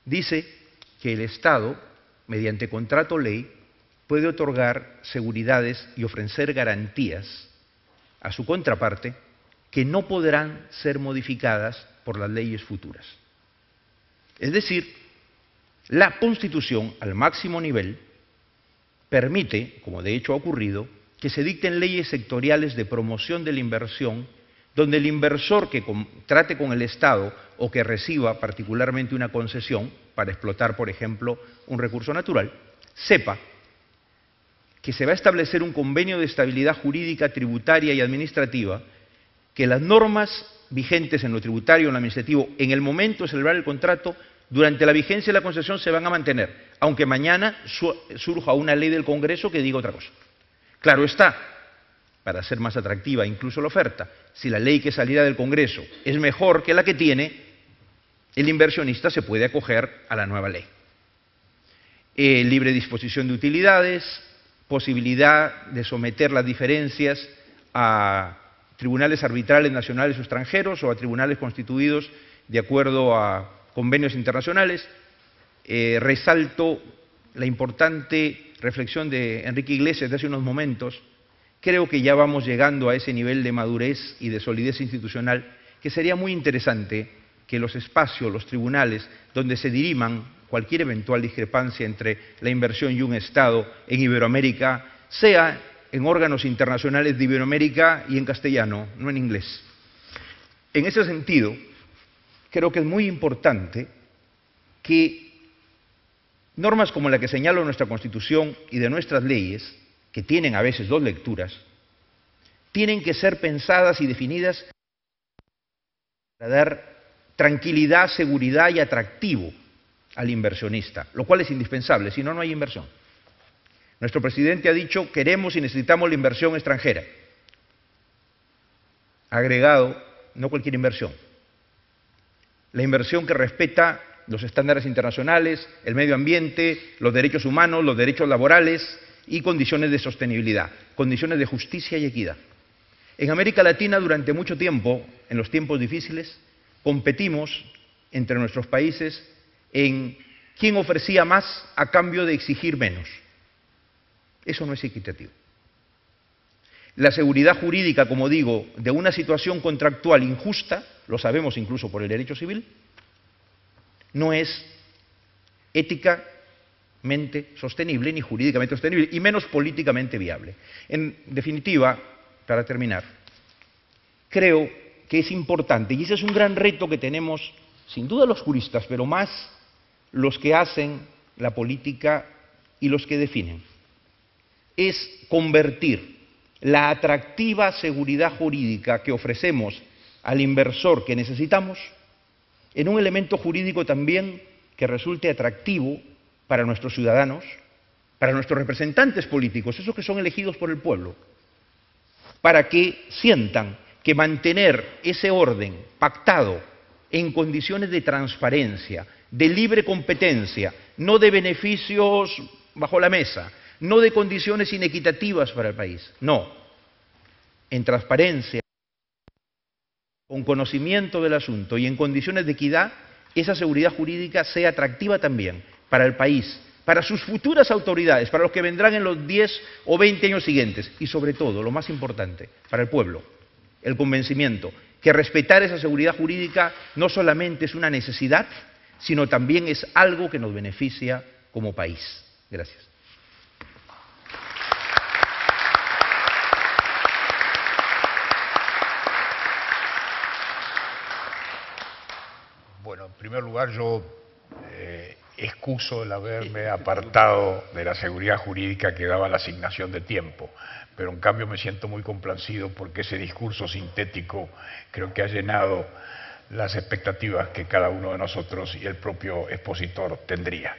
S5: Dice que el Estado, mediante contrato ley, puede otorgar seguridades y ofrecer garantías a su contraparte que no podrán ser modificadas por las leyes futuras. Es decir, la Constitución, al máximo nivel, permite, como de hecho ha ocurrido, que se dicten leyes sectoriales de promoción de la inversión, donde el inversor que trate con el Estado o que reciba particularmente una concesión para explotar, por ejemplo, un recurso natural, sepa que se va a establecer un convenio de estabilidad jurídica, tributaria y administrativa, que las normas vigentes en lo tributario y en lo administrativo en el momento de celebrar el contrato, durante la vigencia de la concesión se van a mantener, aunque mañana surja una ley del Congreso que diga otra cosa. Claro está, para hacer más atractiva incluso la oferta, si la ley que salirá del Congreso es mejor que la que tiene, el inversionista se puede acoger a la nueva ley. Libre disposición de utilidades, posibilidad de someter las diferencias a tribunales arbitrales nacionales o extranjeros o a tribunales constituidos de acuerdo a convenios internacionales. Resalto la importante reflexión de Enrique Iglesias de hace unos momentos. Creo que ya vamos llegando a ese nivel de madurez y de solidez institucional que sería muy interesante que los espacios, los tribunales, donde se diriman cualquier eventual discrepancia entre la inversión y un Estado en Iberoamérica, sea en órganos internacionales de Iberoamérica y en castellano, no en inglés. En ese sentido, creo que es muy importante que normas como la que señala nuestra Constitución y de nuestras leyes, que tienen a veces dos lecturas, tienen que ser pensadas y definidas para dar tranquilidad, seguridad y atractivo al inversionista, lo cual es indispensable, si no, no hay inversión. Nuestro presidente ha dicho, queremos y necesitamos la inversión extranjera. Ha agregado, no cualquier inversión, la inversión que respeta los estándares internacionales, el medio ambiente, los derechos humanos, los derechos laborales y condiciones de sostenibilidad, condiciones de justicia y equidad. En América Latina, durante mucho tiempo, en los tiempos difíciles, competimos entre nuestros países en quién ofrecía más a cambio de exigir menos. Eso no es equitativo. La seguridad jurídica, como digo, de una situación contractual injusta, lo sabemos incluso por el derecho civil, no es éticamente sostenible ni jurídicamente sostenible, y menos políticamente viable. En definitiva, para terminar, creo que es importante, y ese es un gran reto que tenemos, sin duda los juristas, pero más los que hacen la política y los que definen, es convertir la atractiva seguridad jurídica que ofrecemos al inversor que necesitamos en un elemento jurídico también que resulte atractivo para nuestros ciudadanos, para nuestros representantes políticos, esos que son elegidos por el pueblo, para que sientan que mantener ese orden pactado en condiciones de transparencia, de libre competencia, no de beneficios bajo la mesa, no de condiciones inequitativas para el país, no, en transparencia, con conocimiento del asunto y en condiciones de equidad, esa seguridad jurídica sea atractiva también para el país, para sus futuras autoridades, para los que vendrán en los 10 o 20 años siguientes y sobre todo, lo más importante, para el pueblo, el convencimiento que respetar esa seguridad jurídica no solamente es una necesidad, sino también es algo que nos beneficia como país. Gracias.
S3: Bueno, en primer lugar yo excuso el haberme apartado de la seguridad jurídica que daba la asignación de tiempo, pero en cambio me siento muy complacido porque ese discurso sintético creo que ha llenado las expectativas que cada uno de nosotros y el propio expositor tendría.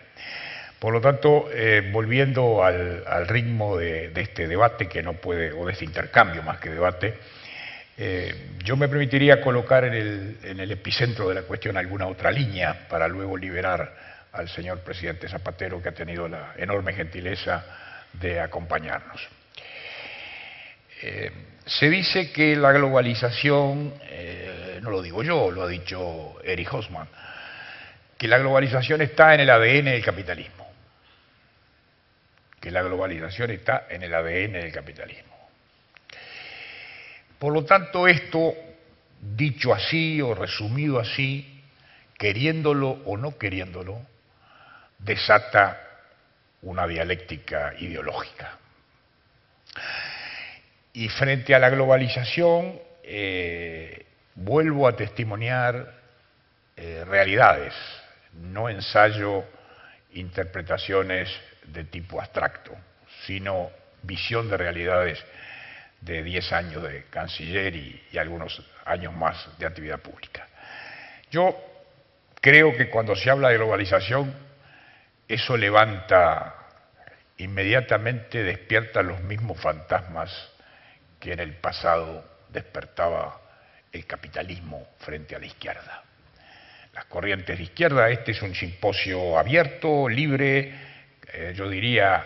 S3: Por lo tanto, volviendo al ritmo de este debate que no puede, o de este intercambio más que debate, yo me permitiría colocar en el epicentro de la cuestión alguna otra línea para luego liberar al señor presidente Zapatero, que ha tenido la enorme gentileza de acompañarnos. Se dice que la globalización, no lo digo yo, lo ha dicho Erich Hoffmann, que la globalización está en el ADN del capitalismo. Que la globalización está en el ADN del capitalismo. Por lo tanto, esto, dicho así o resumido así, queriéndolo o no queriéndolo, desata una dialéctica ideológica. Y frente a la globalización, vuelvo a testimoniar realidades, no ensayo interpretaciones de tipo abstracto, sino visión de realidades de 10 años de canciller y algunos años más de actividad pública. Yo creo que cuando se habla de globalización, eso levanta inmediatamente, despierta los mismos fantasmas que en el pasado despertaba el capitalismo frente a la izquierda. Las corrientes de izquierda, este es un simposio abierto, libre, yo diría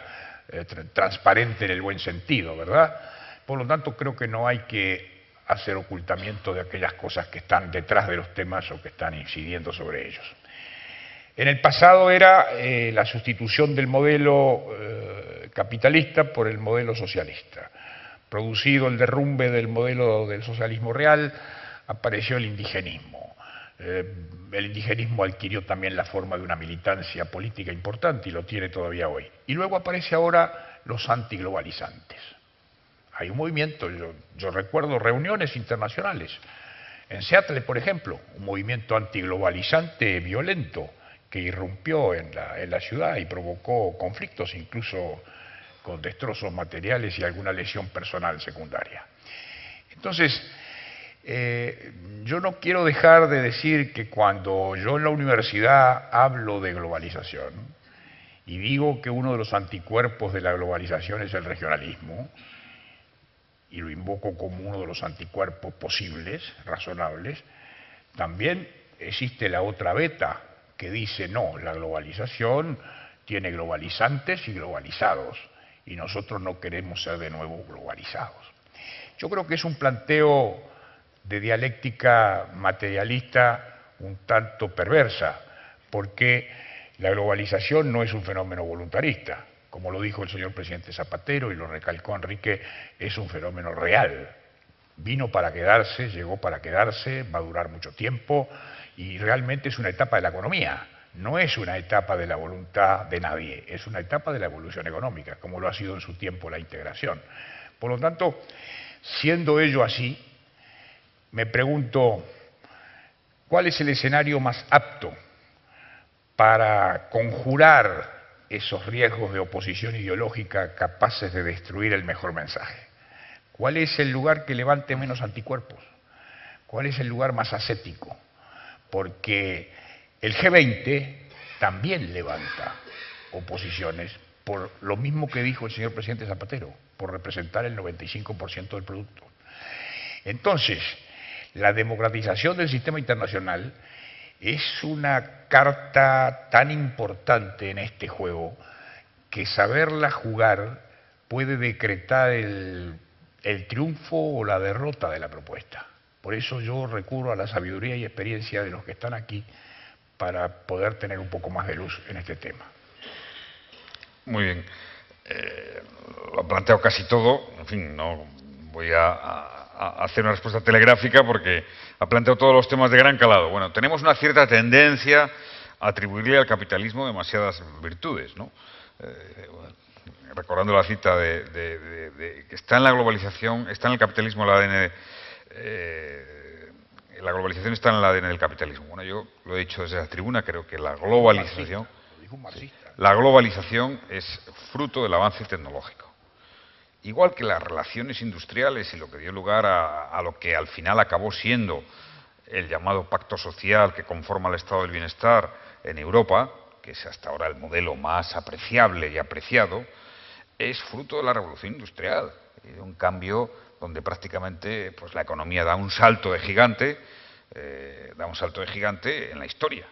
S3: transparente en el buen sentido, ¿verdad? Por lo tanto, creo que no hay que hacer ocultamiento de aquellas cosas que están detrás de los temas o que están incidiendo sobre ellos. En el pasado era la sustitución del modelo capitalista por el modelo socialista. Producido el derrumbe del modelo del socialismo real, apareció el indigenismo. El indigenismo adquirió también la forma de una militancia política importante y lo tiene todavía hoy. Y luego aparece ahora los antiglobalizantes. Hay un movimiento, yo recuerdo reuniones internacionales. En Seattle, por ejemplo, un movimiento antiglobalizante violento que irrumpió en la ciudad y provocó conflictos, incluso con destrozos materiales y alguna lesión personal secundaria. Entonces, Yo no quiero dejar de decir que cuando yo en la universidad hablo de globalización y digo que uno de los anticuerpos de la globalización es el regionalismo, y lo invoco como uno de los anticuerpos posibles, razonables, también existe la otra beta que dice no, la globalización tiene globalizantes y globalizados, y nosotros no queremos ser de nuevo globalizados. Yo creo que es un planteo de dialéctica materialista un tanto perversa, porque la globalización no es un fenómeno voluntarista. Como lo dijo el señor presidente Zapatero y lo recalcó Enrique, es un fenómeno real. Vino para quedarse, llegó para quedarse, va a durar mucho tiempo y realmente es una etapa de la economía. No es una etapa de la voluntad de nadie, es una etapa de la evolución económica, como lo ha sido en su tiempo la integración. Por lo tanto, siendo ello así, me pregunto, ¿cuál es el escenario más apto para conjurar esos riesgos de oposición ideológica capaces de destruir el mejor mensaje? ¿Cuál es el lugar que levante menos anticuerpos? ¿Cuál es el lugar más ascético? Porque el G20 también levanta oposiciones por lo mismo que dijo el señor presidente Zapatero, por representar el 95% del producto. Entonces, la democratización del sistema internacional es una carta tan importante en este juego que saberla jugar puede decretar el triunfo o la derrota de la propuesta. Por eso yo recurro a la sabiduría y experiencia de los que están aquí para poder tener un poco más de luz en este tema.
S4: Muy bien. Lo ha planteado casi todo. En fin, no voy a hacer una respuesta telegráfica porque ha planteado todos los temas de gran calado. Bueno, tenemos una cierta tendencia a atribuirle al capitalismo demasiadas virtudes, ¿no? Recordando la cita de que está en la globalización, está en el capitalismo el ADN, la globalización está en el ADN del capitalismo. Bueno, yo lo he dicho desde la tribuna, creo que la globalización, la globalización es fruto del avance tecnológico. Igual que las relaciones industriales y lo que dio lugar a lo que al final acabó siendo el llamado pacto social que conforma el estado del bienestar en Europa, que es hasta ahora el modelo más apreciable y apreciado, es fruto de la revolución industrial, de un cambio donde prácticamente pues, la economía da un salto de gigante en la historia.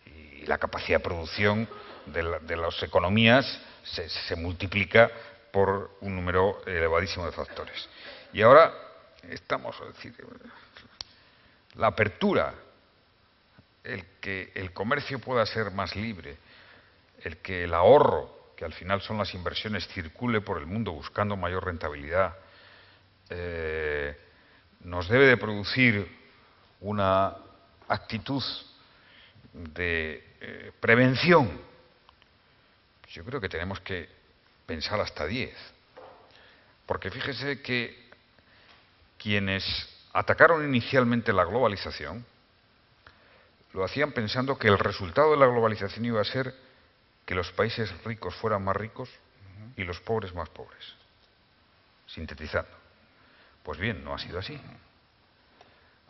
S4: Y la capacidad de producción de las economías se multiplica por un número elevadísimo de factores. Y ahora estamos, a decir, la apertura, el que el comercio pueda ser más libre, el que el ahorro, que al final son las inversiones, circule por el mundo buscando mayor rentabilidad, nos debe de producir una actitud de prevención. Yo creo que tenemos que pensar hasta 10. Porque fíjese que quienes atacaron inicialmente la globalización lo hacían pensando que el resultado de la globalización iba a ser que los países ricos fueran más ricos y los pobres más pobres. Sintetizando. Pues bien, no ha sido así.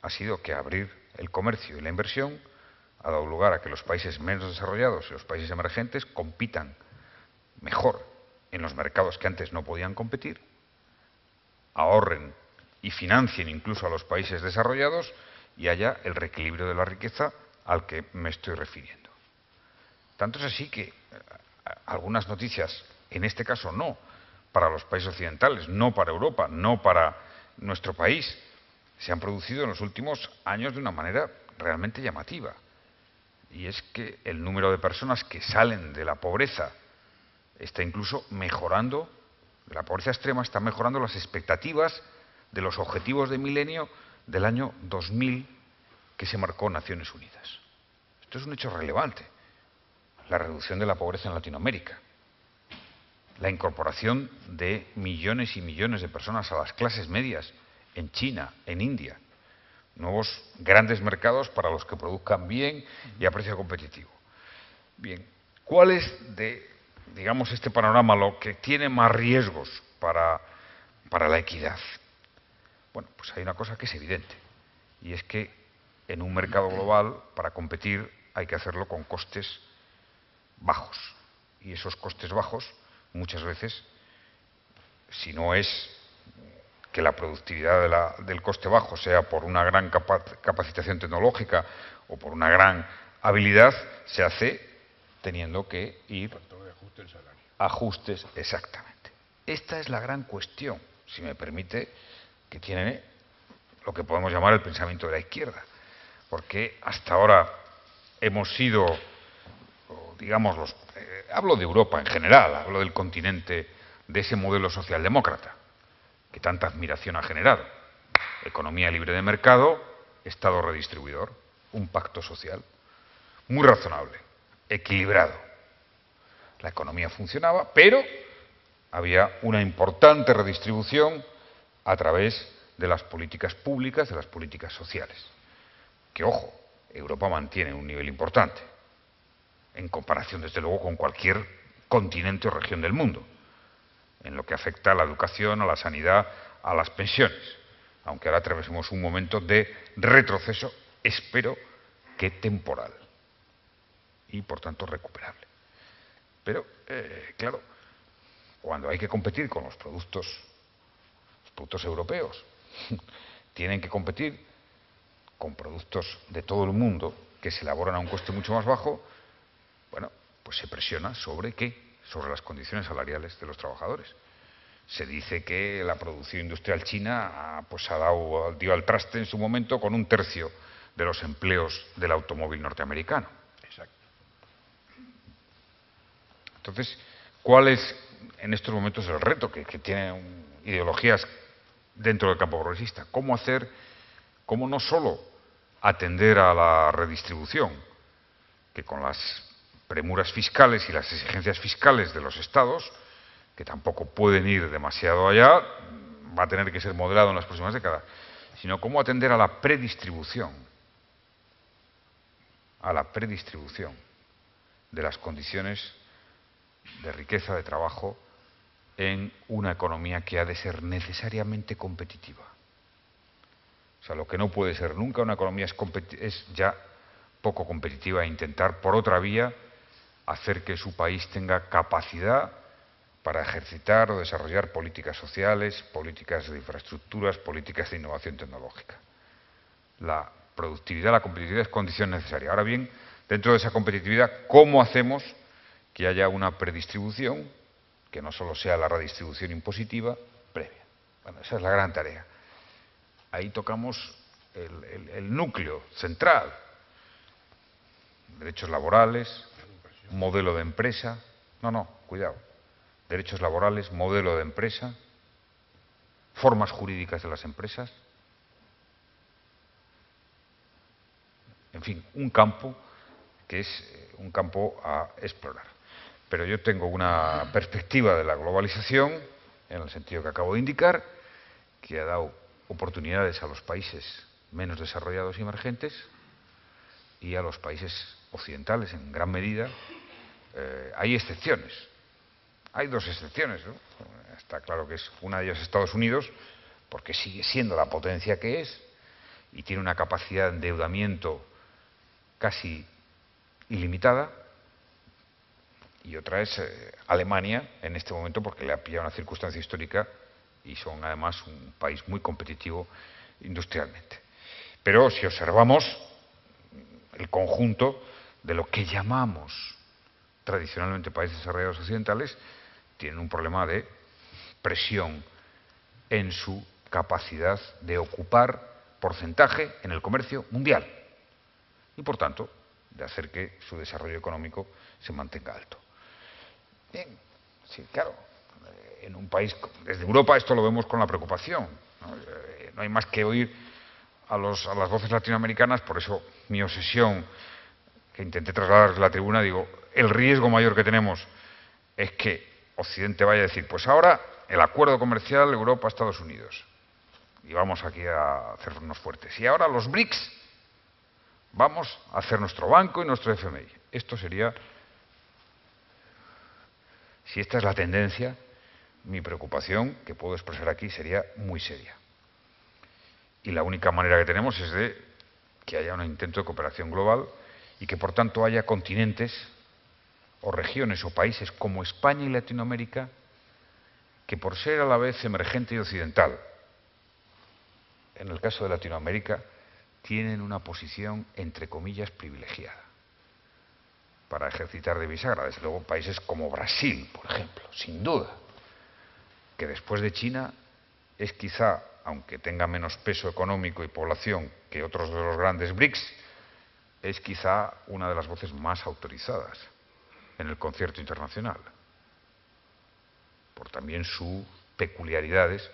S4: Ha sido que abrir el comercio y la inversión ha dado lugar a que los países menos desarrollados y los países emergentes compitan mejor en los mercados que antes no podían competir, ahorren y financien incluso a los países desarrollados y haya el reequilibrio de la riqueza al que me estoy refiriendo. Tanto es así que algunas noticias, en este caso no para los países occidentales, no para Europa, no para nuestro país, se han producido en los últimos años de una manera realmente llamativa. Y es que el número de personas que salen de la pobreza está incluso mejorando, de la pobreza extrema está mejorando las expectativas de los objetivos de milenio del año 2000 que se marcó Naciones Unidas. Esto es un hecho relevante. La reducción de la pobreza en Latinoamérica, la incorporación de millones y millones de personas a las clases medias en China, en India, nuevos grandes mercados para los que produzcan bien y a precio competitivo. Bien, ¿cuál es de, digamos, este panorama lo que tiene más riesgos para la equidad? Bueno, pues hay una cosa que es evidente. y es que en un mercado global, para competir, hay que hacerlo con costes bajos. Y esos costes bajos, muchas veces, si no es que la productividad del coste bajo sea por una gran capacitación tecnológica o por una gran habilidad, se hace teniendo que ir
S3: Factor de ajuste del salario.
S4: ajustes, exactamente. Esta es la gran cuestión, si me permite, que tiene lo que podemos llamar el pensamiento de la izquierda. Porque hasta ahora hemos sido, digamos, hablo de Europa en general, hablo del continente, de ese modelo socialdemócrata que tanta admiración ha generado. Economía libre de mercado, Estado redistribuidor, un pacto social muy razonable, equilibrado. La economía funcionaba, pero había una importante redistribución a través de las políticas públicas, de las políticas sociales. Que, ojo, Europa mantiene un nivel importante, en comparación, desde luego, con cualquier continente o región del mundo, en lo que afecta a la educación, a la sanidad, a las pensiones, aunque ahora atravesemos un momento de retroceso, espero que temporal, y por tanto recuperable. Pero, claro, cuando hay que competir con los productos europeos, tienen que competir con productos de todo el mundo que se elaboran a un coste mucho más bajo, bueno, pues se presiona sobre ¿qué? Sobre las condiciones salariales de los trabajadores. Se dice que la producción industrial china pues dio al traste en su momento con 1/3 de los empleos del automóvil norteamericano.
S3: Exacto.
S4: Entonces, ¿cuál es en estos momentos el reto que tienen ideologías dentro del campo progresista? ¿Cómo no solo atender a la redistribución, que con las premuras fiscales y las exigencias fiscales de los estados, que tampoco pueden ir demasiado allá, va a tener que ser modelado en las próximas décadas, sino cómo atender a la predistribución de las condiciones de riqueza, de trabajo, en una economía que ha de ser necesariamente competitiva. O sea, lo que no puede ser nunca una economía es ya poco competitiva e intentar, por otra vía, hacer que su país tenga capacidad para ejercitar o desarrollar políticas sociales, políticas de infraestructuras, políticas de innovación tecnológica. La productividad, la competitividad es condición necesaria. Ahora bien, dentro de esa competitividad, ¿cómo hacemos que haya una predistribución, que no solo sea la redistribución impositiva, previa? Bueno, esa es la gran tarea. Ahí tocamos el núcleo central. Derechos laborales, modelo de empresa. No, cuidado. Derechos laborales, modelo de empresa, formas jurídicas de las empresas. En fin, un campo que es un campo a explorar. Pero yo tengo una perspectiva de la globalización, en el sentido que acabo de indicar, que ha dado oportunidades a los países menos desarrollados y emergentes y a los países occidentales en gran medida. Hay excepciones. Hay 2 excepciones, ¿no? Está claro que una de ellas es Estados Unidos, porque sigue siendo la potencia que es y tiene una capacidad de endeudamiento casi ilimitada, y otra es Alemania en este momento, porque le ha pillado una circunstancia histórica y son además un país muy competitivo industrialmente. Pero si observamos el conjunto de lo que llamamos tradicionalmente países desarrollados occidentales, tienen un problema de presión en su capacidad de ocupar porcentaje en el comercio mundial y, por tanto, de hacer que su desarrollo económico se mantenga alto. Bien, sí, claro, en un país, desde Europa esto lo vemos con la preocupación. No hay más que oír a las voces latinoamericanas, por eso mi obsesión, que intenté trasladar desde la tribuna, digo, el riesgo mayor que tenemos es que Occidente vaya a decir, pues ahora el acuerdo comercial Europa-Estados Unidos, y vamos aquí a hacernos fuertes, y ahora los BRICS, vamos a hacer nuestro banco y nuestro FMI. Esto sería, si esta es la tendencia, mi preocupación, que puedo expresar aquí, sería muy seria. Y la única manera que tenemos es de que haya un intento de cooperación global y que, por tanto, haya continentes o regiones o países como España y Latinoamérica que, por ser a la vez emergente y occidental, en el caso de Latinoamérica, tienen una posición, entre comillas, privilegiada para ejercitar de bisagra. Desde luego, países como Brasil, por ejemplo, sin duda, que después de China es quizá, aunque tenga menos peso económico y población que otros de los grandes BRICS, es quizá una de las voces más autorizadas en el concierto internacional, por también sus peculiaridades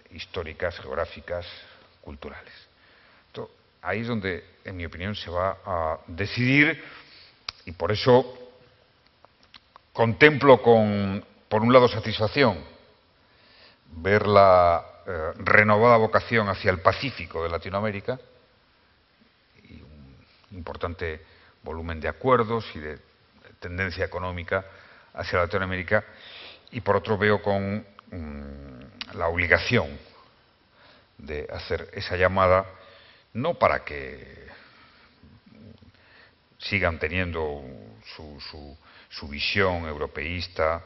S4: históricas, geográficas, culturales. Entonces, ahí es donde, en mi opinión, se va a decidir, y por eso contemplo por un lado, satisfacción ver la renovada vocación hacia el Pacífico de Latinoamérica y un importante volumen de acuerdos y de tendencia económica hacia Latinoamérica, y por otro veo con la obligación de hacer esa llamada, no para que sigan teniendo su visión europeísta,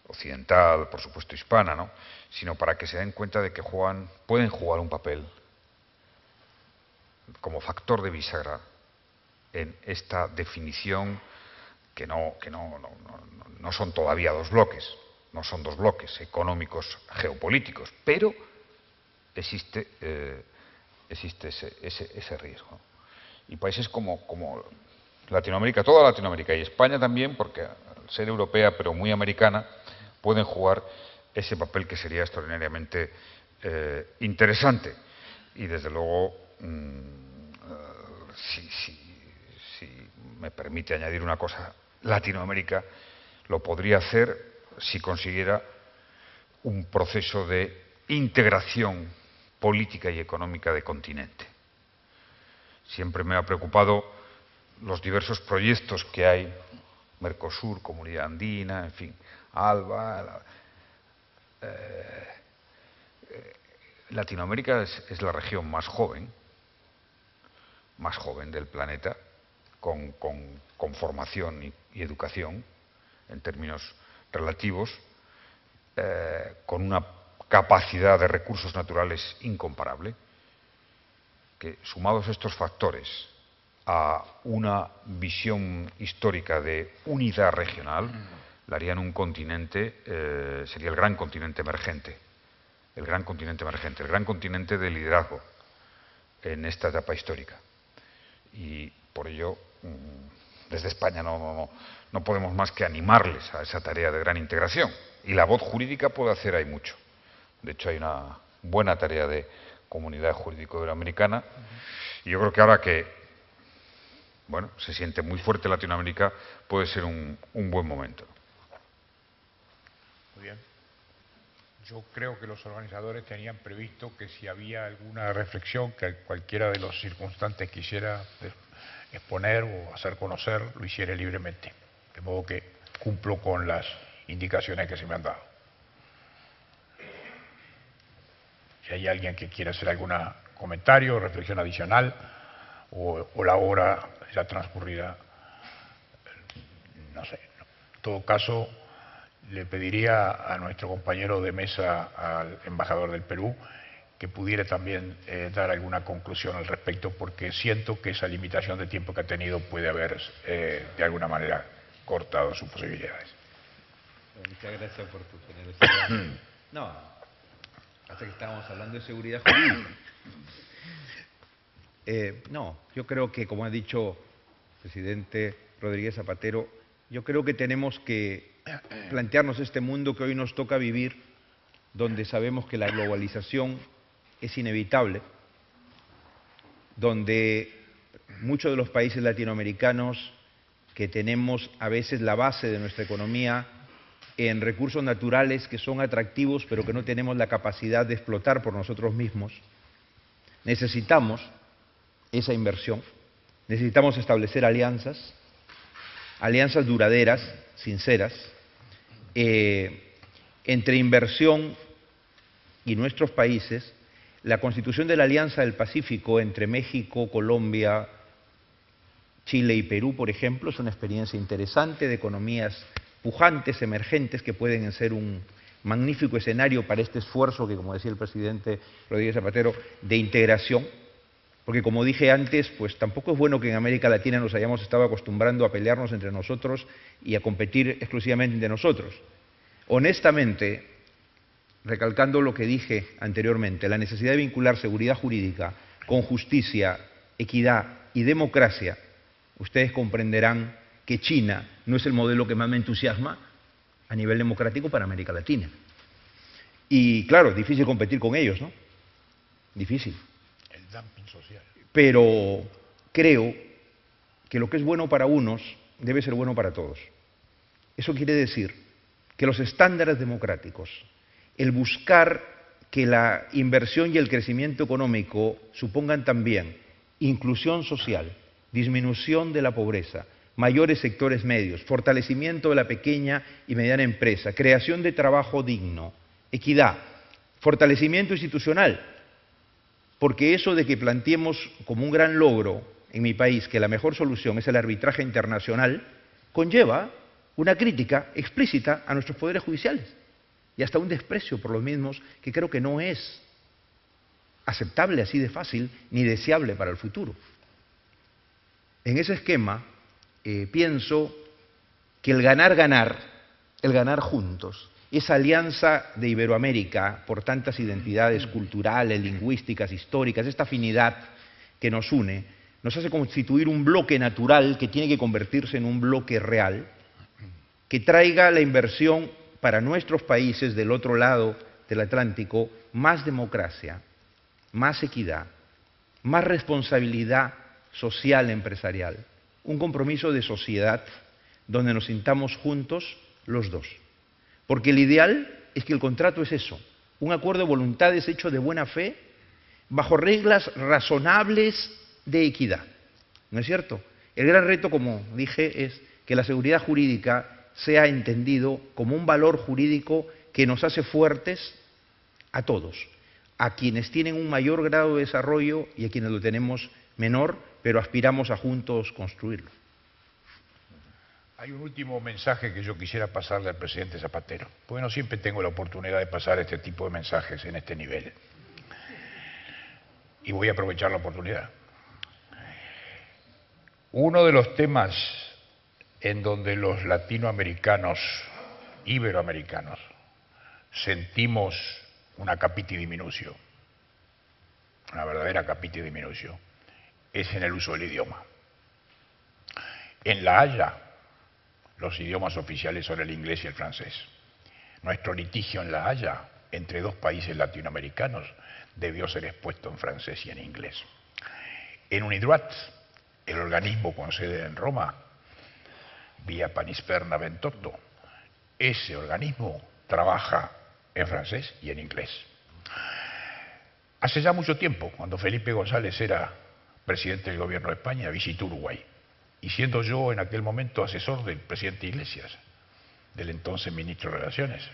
S4: occidental, por supuesto hispana, ¿no?, sino para que se den cuenta de que pueden jugar un papel como factor de bisagra en esta definición que no son todavía dos bloques, no son dos bloques económicos geopolíticos, pero existe ese riesgo. Y países como Latinoamérica, toda Latinoamérica y España también, porque al ser europea pero muy americana, pueden jugar ese papel que sería extraordinariamente interesante. Y desde luego, si me permite añadir una cosa, Latinoamérica lo podría hacer si consiguiera un proceso de integración política y económica de continente. Siempre me ha preocupado los diversos proyectos que hay, Mercosur, Comunidad Andina, en fin, ALBA. Latinoamérica es la región más joven del planeta, con formación y educación en términos relativos, con una capacidad de recursos naturales incomparable, que sumados estos factores a una visión histórica de unidad regional, la harían un continente, sería el gran continente emergente, el gran continente de liderazgo en esta etapa histórica. Y por ello, desde España no podemos más que animarles a esa tarea de gran integración. Y la voz jurídica puede hacer ahí mucho. De hecho, hay una buena tarea de comunidad jurídico-iberoamericana. Y yo creo que ahora que se siente muy fuerte Latinoamérica, puede ser un buen momento.
S3: Muy bien. Yo creo que los organizadores tenían previsto que si había alguna reflexión que cualquiera de los circunstantes quisiera exponer o hacer conocer, lo hiciera libremente. De modo que cumplo con las indicaciones que se me han dado. Si hay alguien que quiera hacer algún comentario o reflexión adicional, o la hora ya transcurrida, no sé. En todo caso, le pediría a nuestro compañero de mesa, al embajador del Perú, que pudiera también dar alguna conclusión al respecto, porque siento que esa limitación de tiempo que ha tenido puede haber, de alguna manera, cortado sus posibilidades.
S5: Muchas gracias por tu generosidad. No, hasta que estábamos hablando de seguridad jurídica. No, yo creo que, como ha dicho el presidente Rodríguez Zapatero, yo creo que tenemos que plantearnos este mundo que hoy nos toca vivir, donde sabemos que la globalización es inevitable, donde muchos de los países latinoamericanos que tenemos a veces la base de nuestra economía en recursos naturales que son atractivos pero que no tenemos la capacidad de explotar por nosotros mismos, necesitamos esa inversión, necesitamos establecer alianzas duraderas, sinceras, entre inversión y nuestros países, La constitución de la Alianza del Pacífico entre México, Colombia, Chile y Perú, por ejemplo, es una experiencia interesante de economías pujantes, emergentes, que pueden ser un magnífico escenario para este esfuerzo que, como decía el presidente Rodríguez Zapatero, de integración, porque como dije antes, pues tampoco es bueno que en América Latina nos hayamos estado acostumbrando a pelearnos entre nosotros y a competir exclusivamente entre nosotros. Honestamente, recalcando lo que dije anteriormente, la necesidad de vincular seguridad jurídica con justicia, equidad y democracia, ustedes comprenderán que China no es el modelo que más me entusiasma a nivel democrático para América Latina. Y claro, difícil competir con ellos, ¿no? Difícil.
S3: El dumping social.
S5: Pero creo que lo que es bueno para unos debe ser bueno para todos. Eso quiere decir que los estándares democráticos, el buscar que la inversión y el crecimiento económico supongan también inclusión social, disminución de la pobreza, mayores sectores medios, fortalecimiento de la pequeña y mediana empresa, creación de trabajo digno, equidad, fortalecimiento institucional, porque eso de que planteemos como un gran logro en mi país que la mejor solución es el arbitraje internacional, conlleva una crítica explícita a nuestros poderes judiciales y hasta un desprecio por los mismos que creo que no es aceptable así de fácil ni deseable para el futuro. En ese esquema, pienso que el ganar juntos, esa alianza de Iberoamérica por tantas identidades culturales, lingüísticas, históricas, esta afinidad que nos une, nos hace constituir un bloque natural que tiene que convertirse en un bloque real, que traiga la inversión para nuestros países del otro lado del Atlántico más democracia, más equidad, más responsabilidad social empresarial, un compromiso de sociedad donde nos sintamos juntos los dos. Porque el ideal es que el contrato es eso, un acuerdo de voluntades hecho de buena fe, bajo reglas razonables de equidad. ¿No es cierto? El gran reto, como dije, es que la seguridad jurídica sea entendido como un valor jurídico que nos hace fuertes a todos, a quienes tienen un mayor grado de desarrollo y a quienes lo tenemos menor, pero aspiramos a juntos construirlo.
S3: Hay un último mensaje que yo quisiera pasarle al presidente Zapatero, porque no siempre tengo la oportunidad de pasar este tipo de mensajes en este nivel. Y voy a aprovechar la oportunidad. Uno de los temas en donde los latinoamericanos, iberoamericanos, sentimos una capiti diminutio, una verdadera capiti diminutio, es en el uso del idioma. En La Haya, los idiomas oficiales son el inglés y el francés. Nuestro litigio en La Haya, entre dos países latinoamericanos, debió ser expuesto en francés y en inglés. En UNIDROIT, el organismo con sede en Roma, vía Panisperna Ventotto, ese organismo trabaja en francés y en inglés. Hace ya mucho tiempo, cuando Felipe González era presidente del gobierno de España, visitó Uruguay. Y siendo yo en aquel momento asesor del presidente Iglesias, del entonces ministro de Relaciones,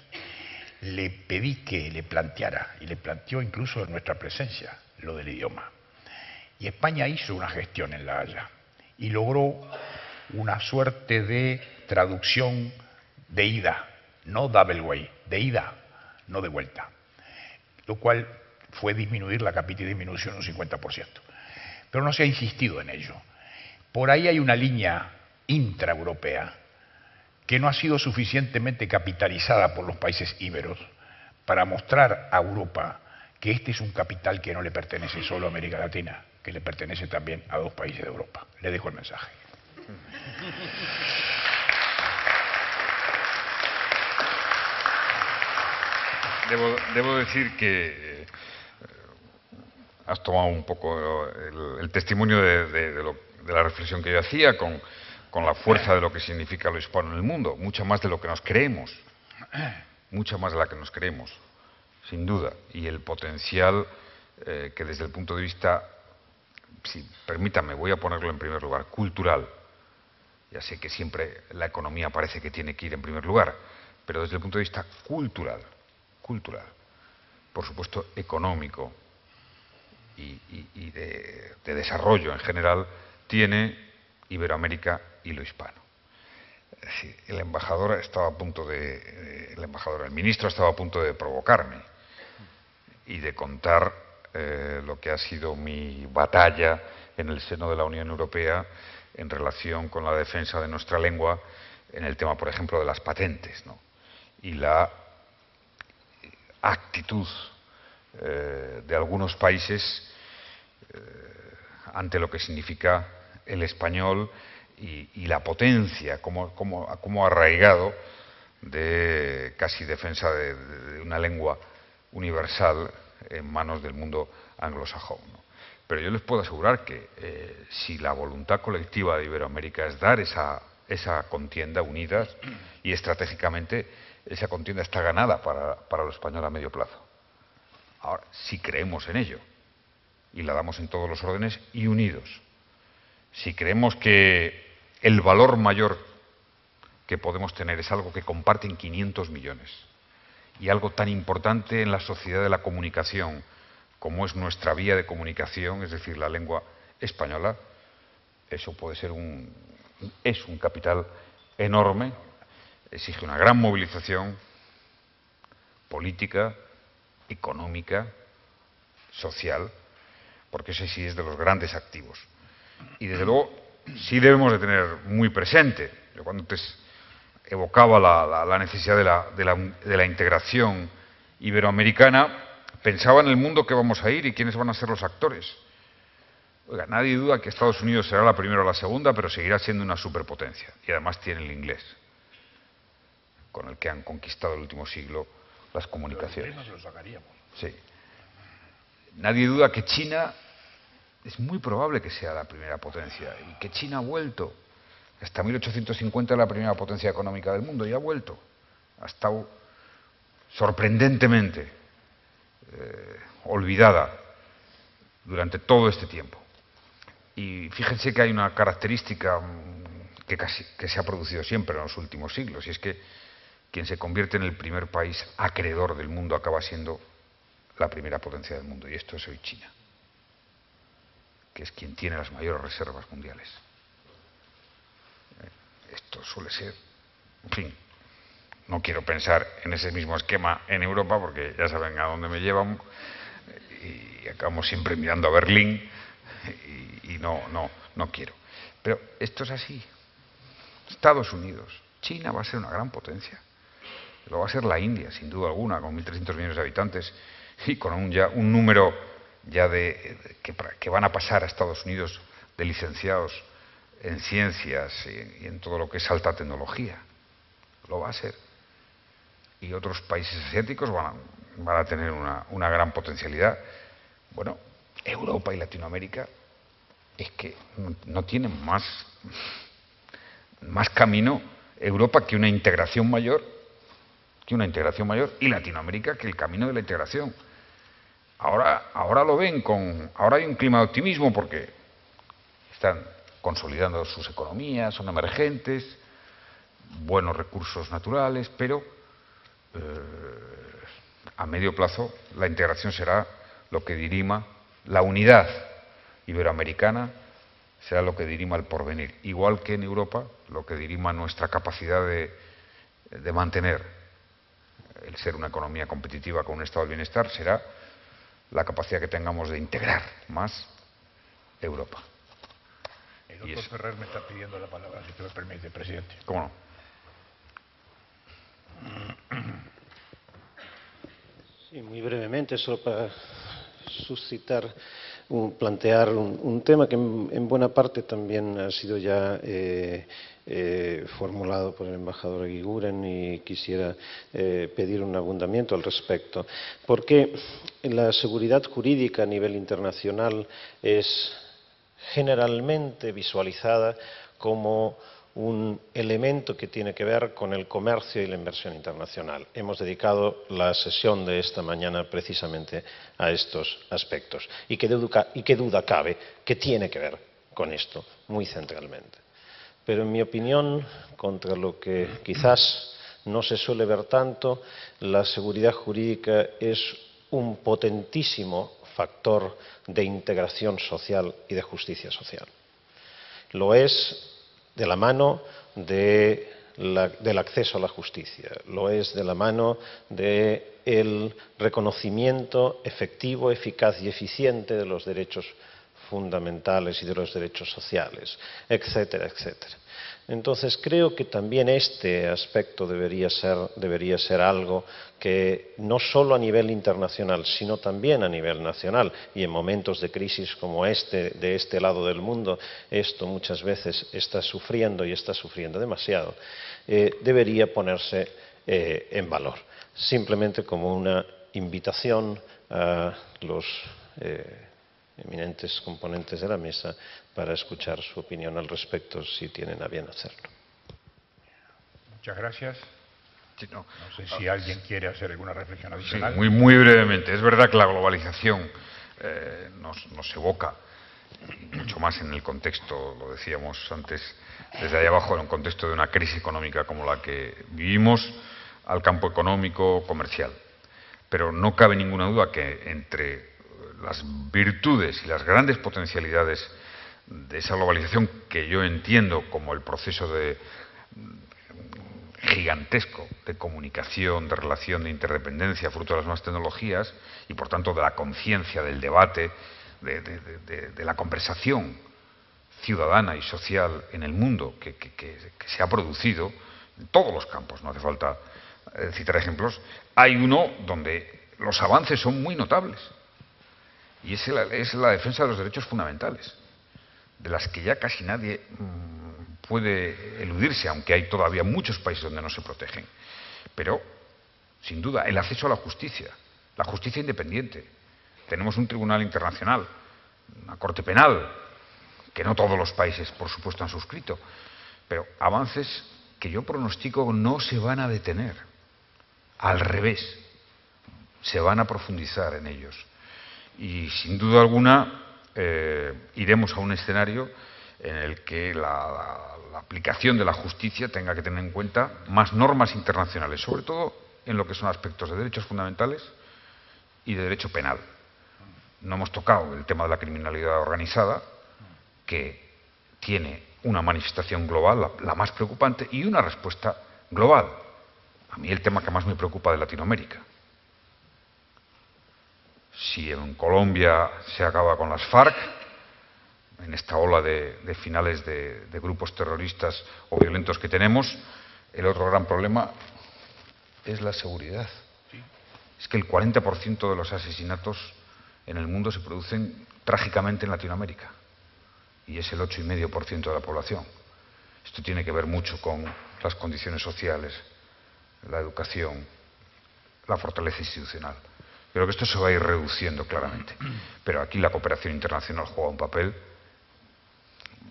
S3: le pedí que le planteara, y le planteó incluso en nuestra presencia, lo del idioma. Y España hizo una gestión en La Haya y logró una suerte de traducción de ida, no double way, de ida, no de vuelta, lo cual fue disminuir la capiti disminución un 50%. Pero no se ha insistido en ello. Por ahí hay una línea intraeuropea que no ha sido suficientemente capitalizada por los países íberos para mostrar a Europa que este es un capital que no le pertenece solo a América Latina, que le pertenece también a dos países de Europa. Le dejo el mensaje.
S4: Debo decir que has tomado un poco el testimonio de la reflexión que yo hacía con la fuerza de lo que significa lo hispano en el mundo, mucho más de lo que nos creemos, mucha más de la que nos creemos, sin duda, y el potencial que desde el punto de vista, si permítame, voy a ponerlo en primer lugar, cultural. Ya sé que siempre la economía parece que tiene que ir en primer lugar, pero desde el punto de vista cultural, por supuesto económico, y de desarrollo en general tiene Iberoamérica y lo hispano. Es decir, el ministro estaba a punto de provocarme y de contar lo que ha sido mi batalla en el seno de la Unión Europea en relación con la defensa de nuestra lengua en el tema, por ejemplo, de las patentes, ¿no? Y la actitud de algunos países ante lo que significa el español y la potencia, como arraigado de casi defensa de una lengua universal en manos del mundo anglosajón, ¿no? Pero yo les puedo asegurar que si la voluntad colectiva de Iberoamérica es dar esa contienda unida y estratégicamente, esa contienda está ganada para lo español a medio plazo. Ahora, si creemos en ello y la damos en todos los órdenes y unidos, si creemos que el valor mayor que podemos tener es algo que comparten 500 millones y algo tan importante en la sociedad de la comunicación como es nuestra vía de comunicación, es decir, la lengua española, eso puede ser es un capital enorme, exige una gran movilización política, económica, social, porque ese sí es de los grandes activos. Y desde luego sí debemos de tener muy presente, yo cuando antes evocaba la necesidad de la integración iberoamericana, pensaba en el mundo que vamos a ir y quiénes van a ser los actores. Oiga, nadie duda que Estados Unidos será la primera o la segunda, pero seguirá siendo una superpotencia. Y además tiene el inglés, con el que han conquistado el último siglo las comunicaciones.
S3: Los lo sacaríamos.
S4: Sí. Nadie duda que China es muy probable que sea la primera potencia y que China ha vuelto. Hasta 1850 era la primera potencia económica del mundo y ha vuelto. Ha estado sorprendentemente olvidada durante todo este tiempo. Y fíjense que hay una característica que se ha producido siempre en los últimos siglos, y es que quien se convierte en el primer país acreedor del mundo acaba siendo la primera potencia del mundo, y esto es hoy China, que es quien tiene las mayores reservas mundiales. Esto suele ser, en fin, no quiero pensar en ese mismo esquema en Europa, porque ya saben a dónde me llevan, y acabamos siempre mirando a Berlín, y no quiero. Pero esto es así. Estados Unidos, China va a ser una gran potencia. Lo va a ser la India, sin duda alguna, con 1.300 millones de habitantes y con un número ya que van a pasar a Estados Unidos de licenciados en ciencias y en todo lo que es alta tecnología. Lo va a ser. Y otros países asiáticos van a tener una gran potencialidad. Bueno, Europa y Latinoamérica es que no tienen más camino Europa que una integración mayor, y Latinoamérica que el camino de la integración. Ahora lo ven ahora hay un clima de optimismo porque están consolidando sus economías, son emergentes, buenos recursos naturales, pero a medio plazo la integración será lo que dirima la unidad iberoamericana, será lo que dirima el porvenir, igual que en Europa lo que dirima nuestra capacidad de mantener el ser una economía competitiva con un estado del bienestar será la capacidad que tengamos de integrar más Europa.
S3: El doctor Ferrer me está pidiendo la palabra, si usted me permite, presidente.
S4: ¿Cómo no?
S6: Sí, muy brevemente, solo para plantear un tema que en buena parte también ha sido ya formulado por el embajador Eguiguren, y quisiera pedir un abundamiento al respecto. Porque la seguridad jurídica a nivel internacional es generalmente visualizada como un elemento que tiene que ver con el comercio y la inversión internacional. Hemos dedicado la sesión de esta mañana precisamente a estos aspectos. Y qué duda cabe que tiene que ver con esto muy centralmente. Pero en mi opinión, contra lo que quizás no se suele ver tanto, la seguridad jurídica es un potentísimo factor de integración social y de justicia social. Lo es de la mano del acceso a la justicia, lo es de la mano del reconocimiento efectivo, eficaz y eficiente de los derechos fundamentales y de los derechos sociales, etcétera, etcétera. Entonces creo que también este aspecto debería ser algo que no solo a nivel internacional, sino también a nivel nacional, y en momentos de crisis como de este lado del mundo, esto muchas veces está sufriendo y está sufriendo demasiado, debería ponerse en valor, simplemente como una invitación a los eminentes componentes de la mesa para escuchar su opinión al respecto, si tienen a bien hacerlo.
S3: Muchas gracias.
S4: Sí,
S3: no sé si alguien quiere hacer alguna reflexión adicional.
S4: Sí, muy brevemente. Es verdad que la globalización nos evoca, y mucho más en el contexto, lo decíamos antes, desde ahí abajo, en un contexto de una crisis económica como la que vivimos, al campo económico, comercial. Pero no cabe ninguna duda que entre las virtudes y las grandes potencialidades de esa globalización, que yo entiendo como el proceso gigantesco de comunicación, de relación, de interdependencia, fruto de las nuevas tecnologías, y por tanto de la conciencia, del debate, de la conversación ciudadana y social en el mundo que se ha producido en todos los campos, no hace falta citar ejemplos. Hay uno donde los avances son muy notables, y es la defensa de los derechos fundamentales, de las que ya casi nadie puede eludirse, aunque hay todavía muchos países donde no se protegen. Pero, sin duda, el acceso a la justicia independiente. Tenemos un tribunal internacional, una corte penal, que no todos los países, por supuesto, han suscrito, pero avances que yo pronostico no se van a detener. Al revés, se van a profundizar en ellos. Y, sin duda alguna, iremos a un escenario en el que la aplicación de la justicia tenga que tener en cuenta más normas internacionales, sobre todo en lo que son aspectos de derechos fundamentales y de derecho penal. No hemos tocado el tema de la criminalidad organizada, que tiene una manifestación global, la más preocupante, y una respuesta global. A mí el tema que más me preocupa de Latinoamérica. Si en Colombia se acaba con las FARC, en esta ola de finales de grupos terroristas o violentos que tenemos, el otro gran problema es la seguridad. Es que el 40% de los asesinatos en el mundo se producen trágicamente en Latinoamérica, y es el 8,5% de la población. Esto tiene que ver mucho con las condiciones sociales, la educación, la fortaleza institucional. Creo que esto se va a ir reduciendo claramente, pero aquí la cooperación internacional juega un papel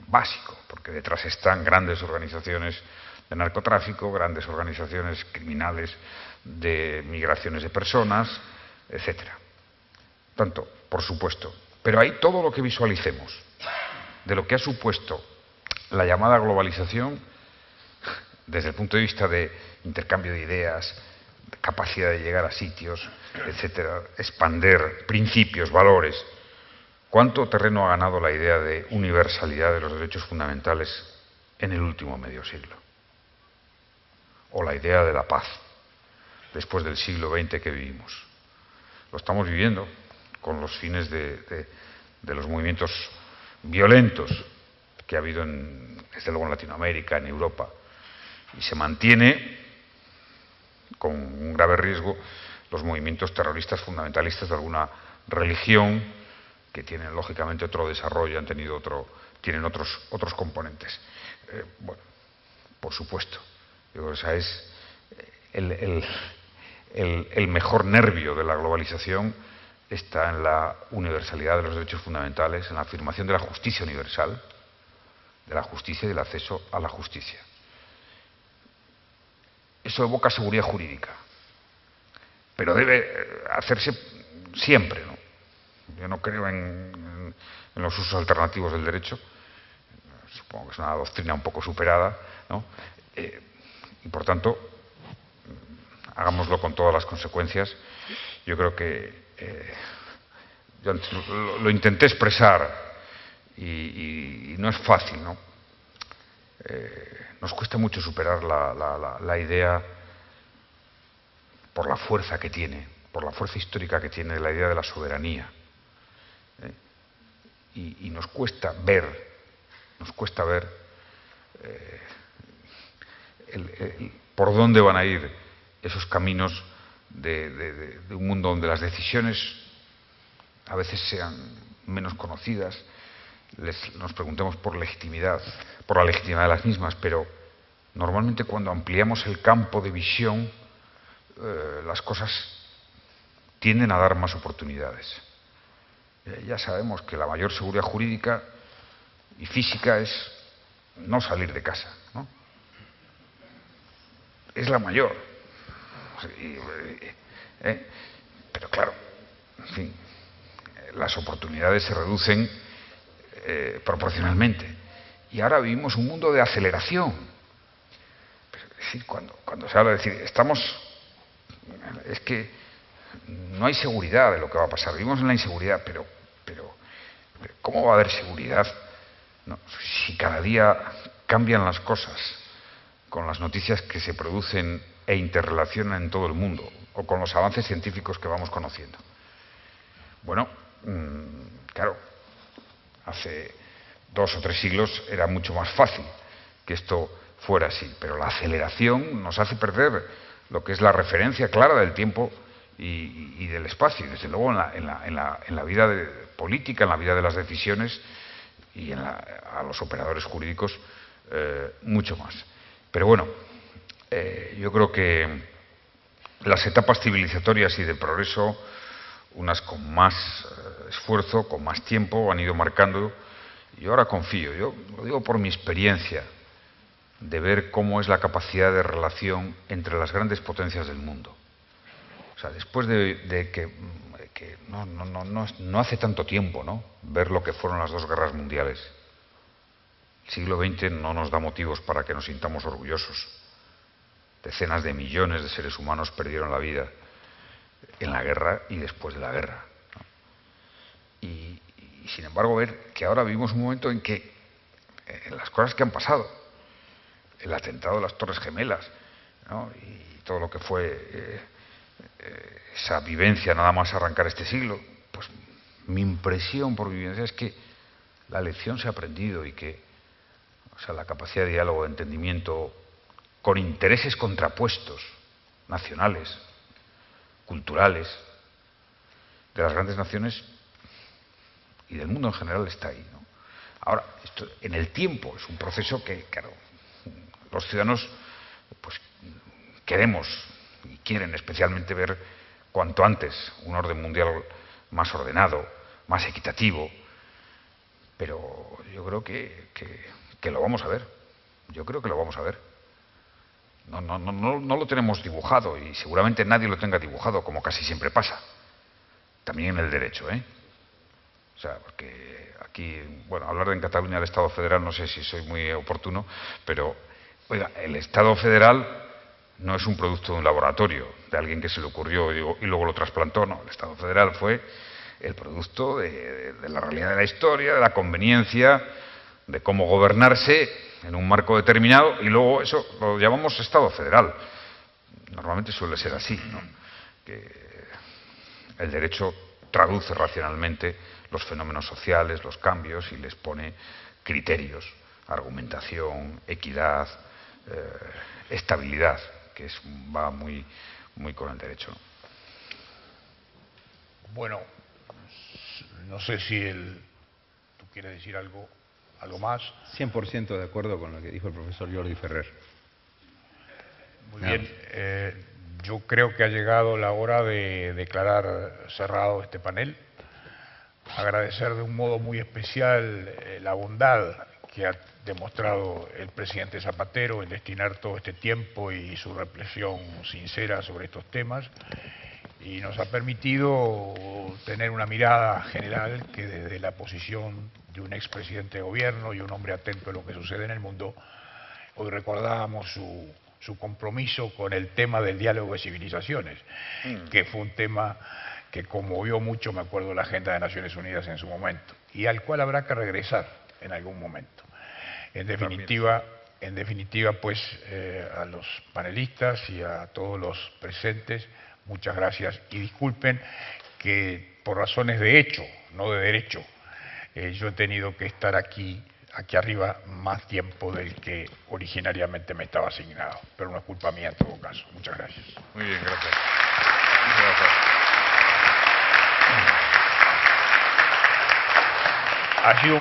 S4: básico, porque detrás están grandes organizaciones de narcotráfico, grandes organizaciones criminales de migraciones de personas, etcétera. Tanto, por supuesto, pero hay todo lo que visualicemos de lo que ha supuesto la llamada globalización desde el punto de vista de intercambio de ideas, de capacidad de llegar a sitios, etcétera, expander principios, valores. ¿Cuánto terreno ha ganado la idea de universalidad de los derechos fundamentales en el último medio siglo? O la idea de la paz, después del siglo XX que vivimos. Lo estamos viviendo con los fines de los movimientos violentos que ha habido, desde luego, en Latinoamérica, en Europa. Y se mantiene, con un grave riesgo, los movimientos terroristas fundamentalistas de alguna religión, que tienen lógicamente otro desarrollo, tienen otros componentes. Bueno, por supuesto, yo creo que esa es el mejor nervio de la globalización, está en la universalidad de los derechos fundamentales, en la afirmación de la justicia universal, de la justicia y del acceso a la justicia. Eso evoca seguridad jurídica, pero debe hacerse siempre, ¿no? Yo no creo en los usos alternativos del derecho, supongo que es una doctrina un poco superada, ¿no? Y por tanto, hagámoslo con todas las consecuencias. Yo creo que yo antes lo intenté expresar y no es fácil, ¿no? Nos cuesta mucho superar la idea, por la fuerza que tiene, por la fuerza histórica que tiene la idea de la soberanía. Y nos cuesta ver por dónde van a ir esos caminos de un mundo donde las decisiones a veces sean menos conocidas, nos preguntemos por la legitimidad de las mismas, pero normalmente cuando ampliamos el campo de visión, las cosas tienden a dar más oportunidades. Ya sabemos que la mayor seguridad jurídica y física es no salir de casa, ¿no? Es la mayor. Pero claro, en fin, las oportunidades se reducen proporcionalmente. Y ahora vivimos un mundo de aceleración. Es decir, cuando se habla de decir, es que no hay seguridad de lo que va a pasar, vivimos en la inseguridad, pero ¿cómo va a haber seguridad? No, si cada día cambian las cosas con las noticias que se producen e interrelacionan en todo el mundo, o con los avances científicos que vamos conociendo. Bueno, claro, hace 2 o 3 siglos era mucho más fácil que esto fuera así, pero la aceleración nos hace perder lo que es la referencia clara del tiempo y del espacio, y desde luego en la vida política, en la vida de las decisiones y a los operadores jurídicos mucho más. Pero bueno, yo creo que las etapas civilizatorias y de progreso, unas con más esfuerzo, con más tiempo, han ido marcando. Y ahora confío, yo lo digo por mi experiencia, de ver cómo es la capacidad de relación entre las grandes potencias del mundo. O sea, después de que no hace tanto tiempo, ¿no?, ver lo que fueron las 2 guerras mundiales. El siglo XX no nos da motivos para que nos sintamos orgullosos. Decenas de millones de seres humanos perdieron la vida en la guerra y después de la guerra, ¿no? Y sin embargo ver que ahora vivimos un momento en que las cosas que han pasado, el atentado de las Torres Gemelas, ¿no?, y todo lo que fue esa vivencia nada más arrancar este siglo, pues mi impresión por vivencia es que la lección se ha aprendido y que, o sea, la capacidad de diálogo, de entendimiento con intereses contrapuestos, nacionales, culturales, de las grandes naciones y del mundo en general está ahí, ¿no? Ahora, esto en el tiempo es un proceso que, claro, los ciudadanos pues queremos y quieren especialmente ver cuanto antes un orden mundial más ordenado, más equitativo, pero yo creo que lo vamos a ver. Yo creo que lo vamos a ver. No lo tenemos dibujado y seguramente nadie lo tenga dibujado, como casi siempre pasa. También en el derecho, ¿eh? O sea, porque aquí, bueno, hablar en Cataluña del Estado federal no sé si soy muy oportuno, pero, oiga, el Estado federal no es un producto de un laboratorio, de alguien que se le ocurrió y luego lo trasplantó, no. El Estado federal fue el producto de la realidad de la historia, de la conveniencia, de cómo gobernarse en un marco determinado, y luego eso lo llamamos Estado federal. Normalmente suele ser así, ¿no?, que el derecho traduce racionalmente los fenómenos sociales, los cambios, y les pone criterios, argumentación, equidad, estabilidad, que va muy con el derecho.
S3: Bueno, no sé si tú quieres decir algo más.
S5: 100% de acuerdo con lo que dijo el profesor Jordi Ferrer.
S3: Muy bien. Yo creo que ha llegado la hora de declarar cerrado este panel. Agradecer de un modo muy especial la bondad que ha demostrado el presidente Zapatero en destinar todo este tiempo y su reflexión sincera sobre estos temas, y nos ha permitido tener una mirada general que desde la posición de un expresidente de gobierno y un hombre atento a lo que sucede en el mundo, hoy recordábamos su compromiso con el tema del diálogo de civilizaciones, que fue un tema que conmovió mucho, me acuerdo, la agenda de Naciones Unidas en su momento, y al cual habrá que regresar en algún momento. En definitiva, pues a los panelistas y a todos los presentes, muchas gracias y disculpen que por razones de hecho, no de derecho, yo he tenido que estar aquí arriba más tiempo del que originariamente me estaba asignado, pero no es culpa mía en todo caso. Muchas gracias.
S4: Muy bien, gracias. Muchas gracias.
S3: Ha sido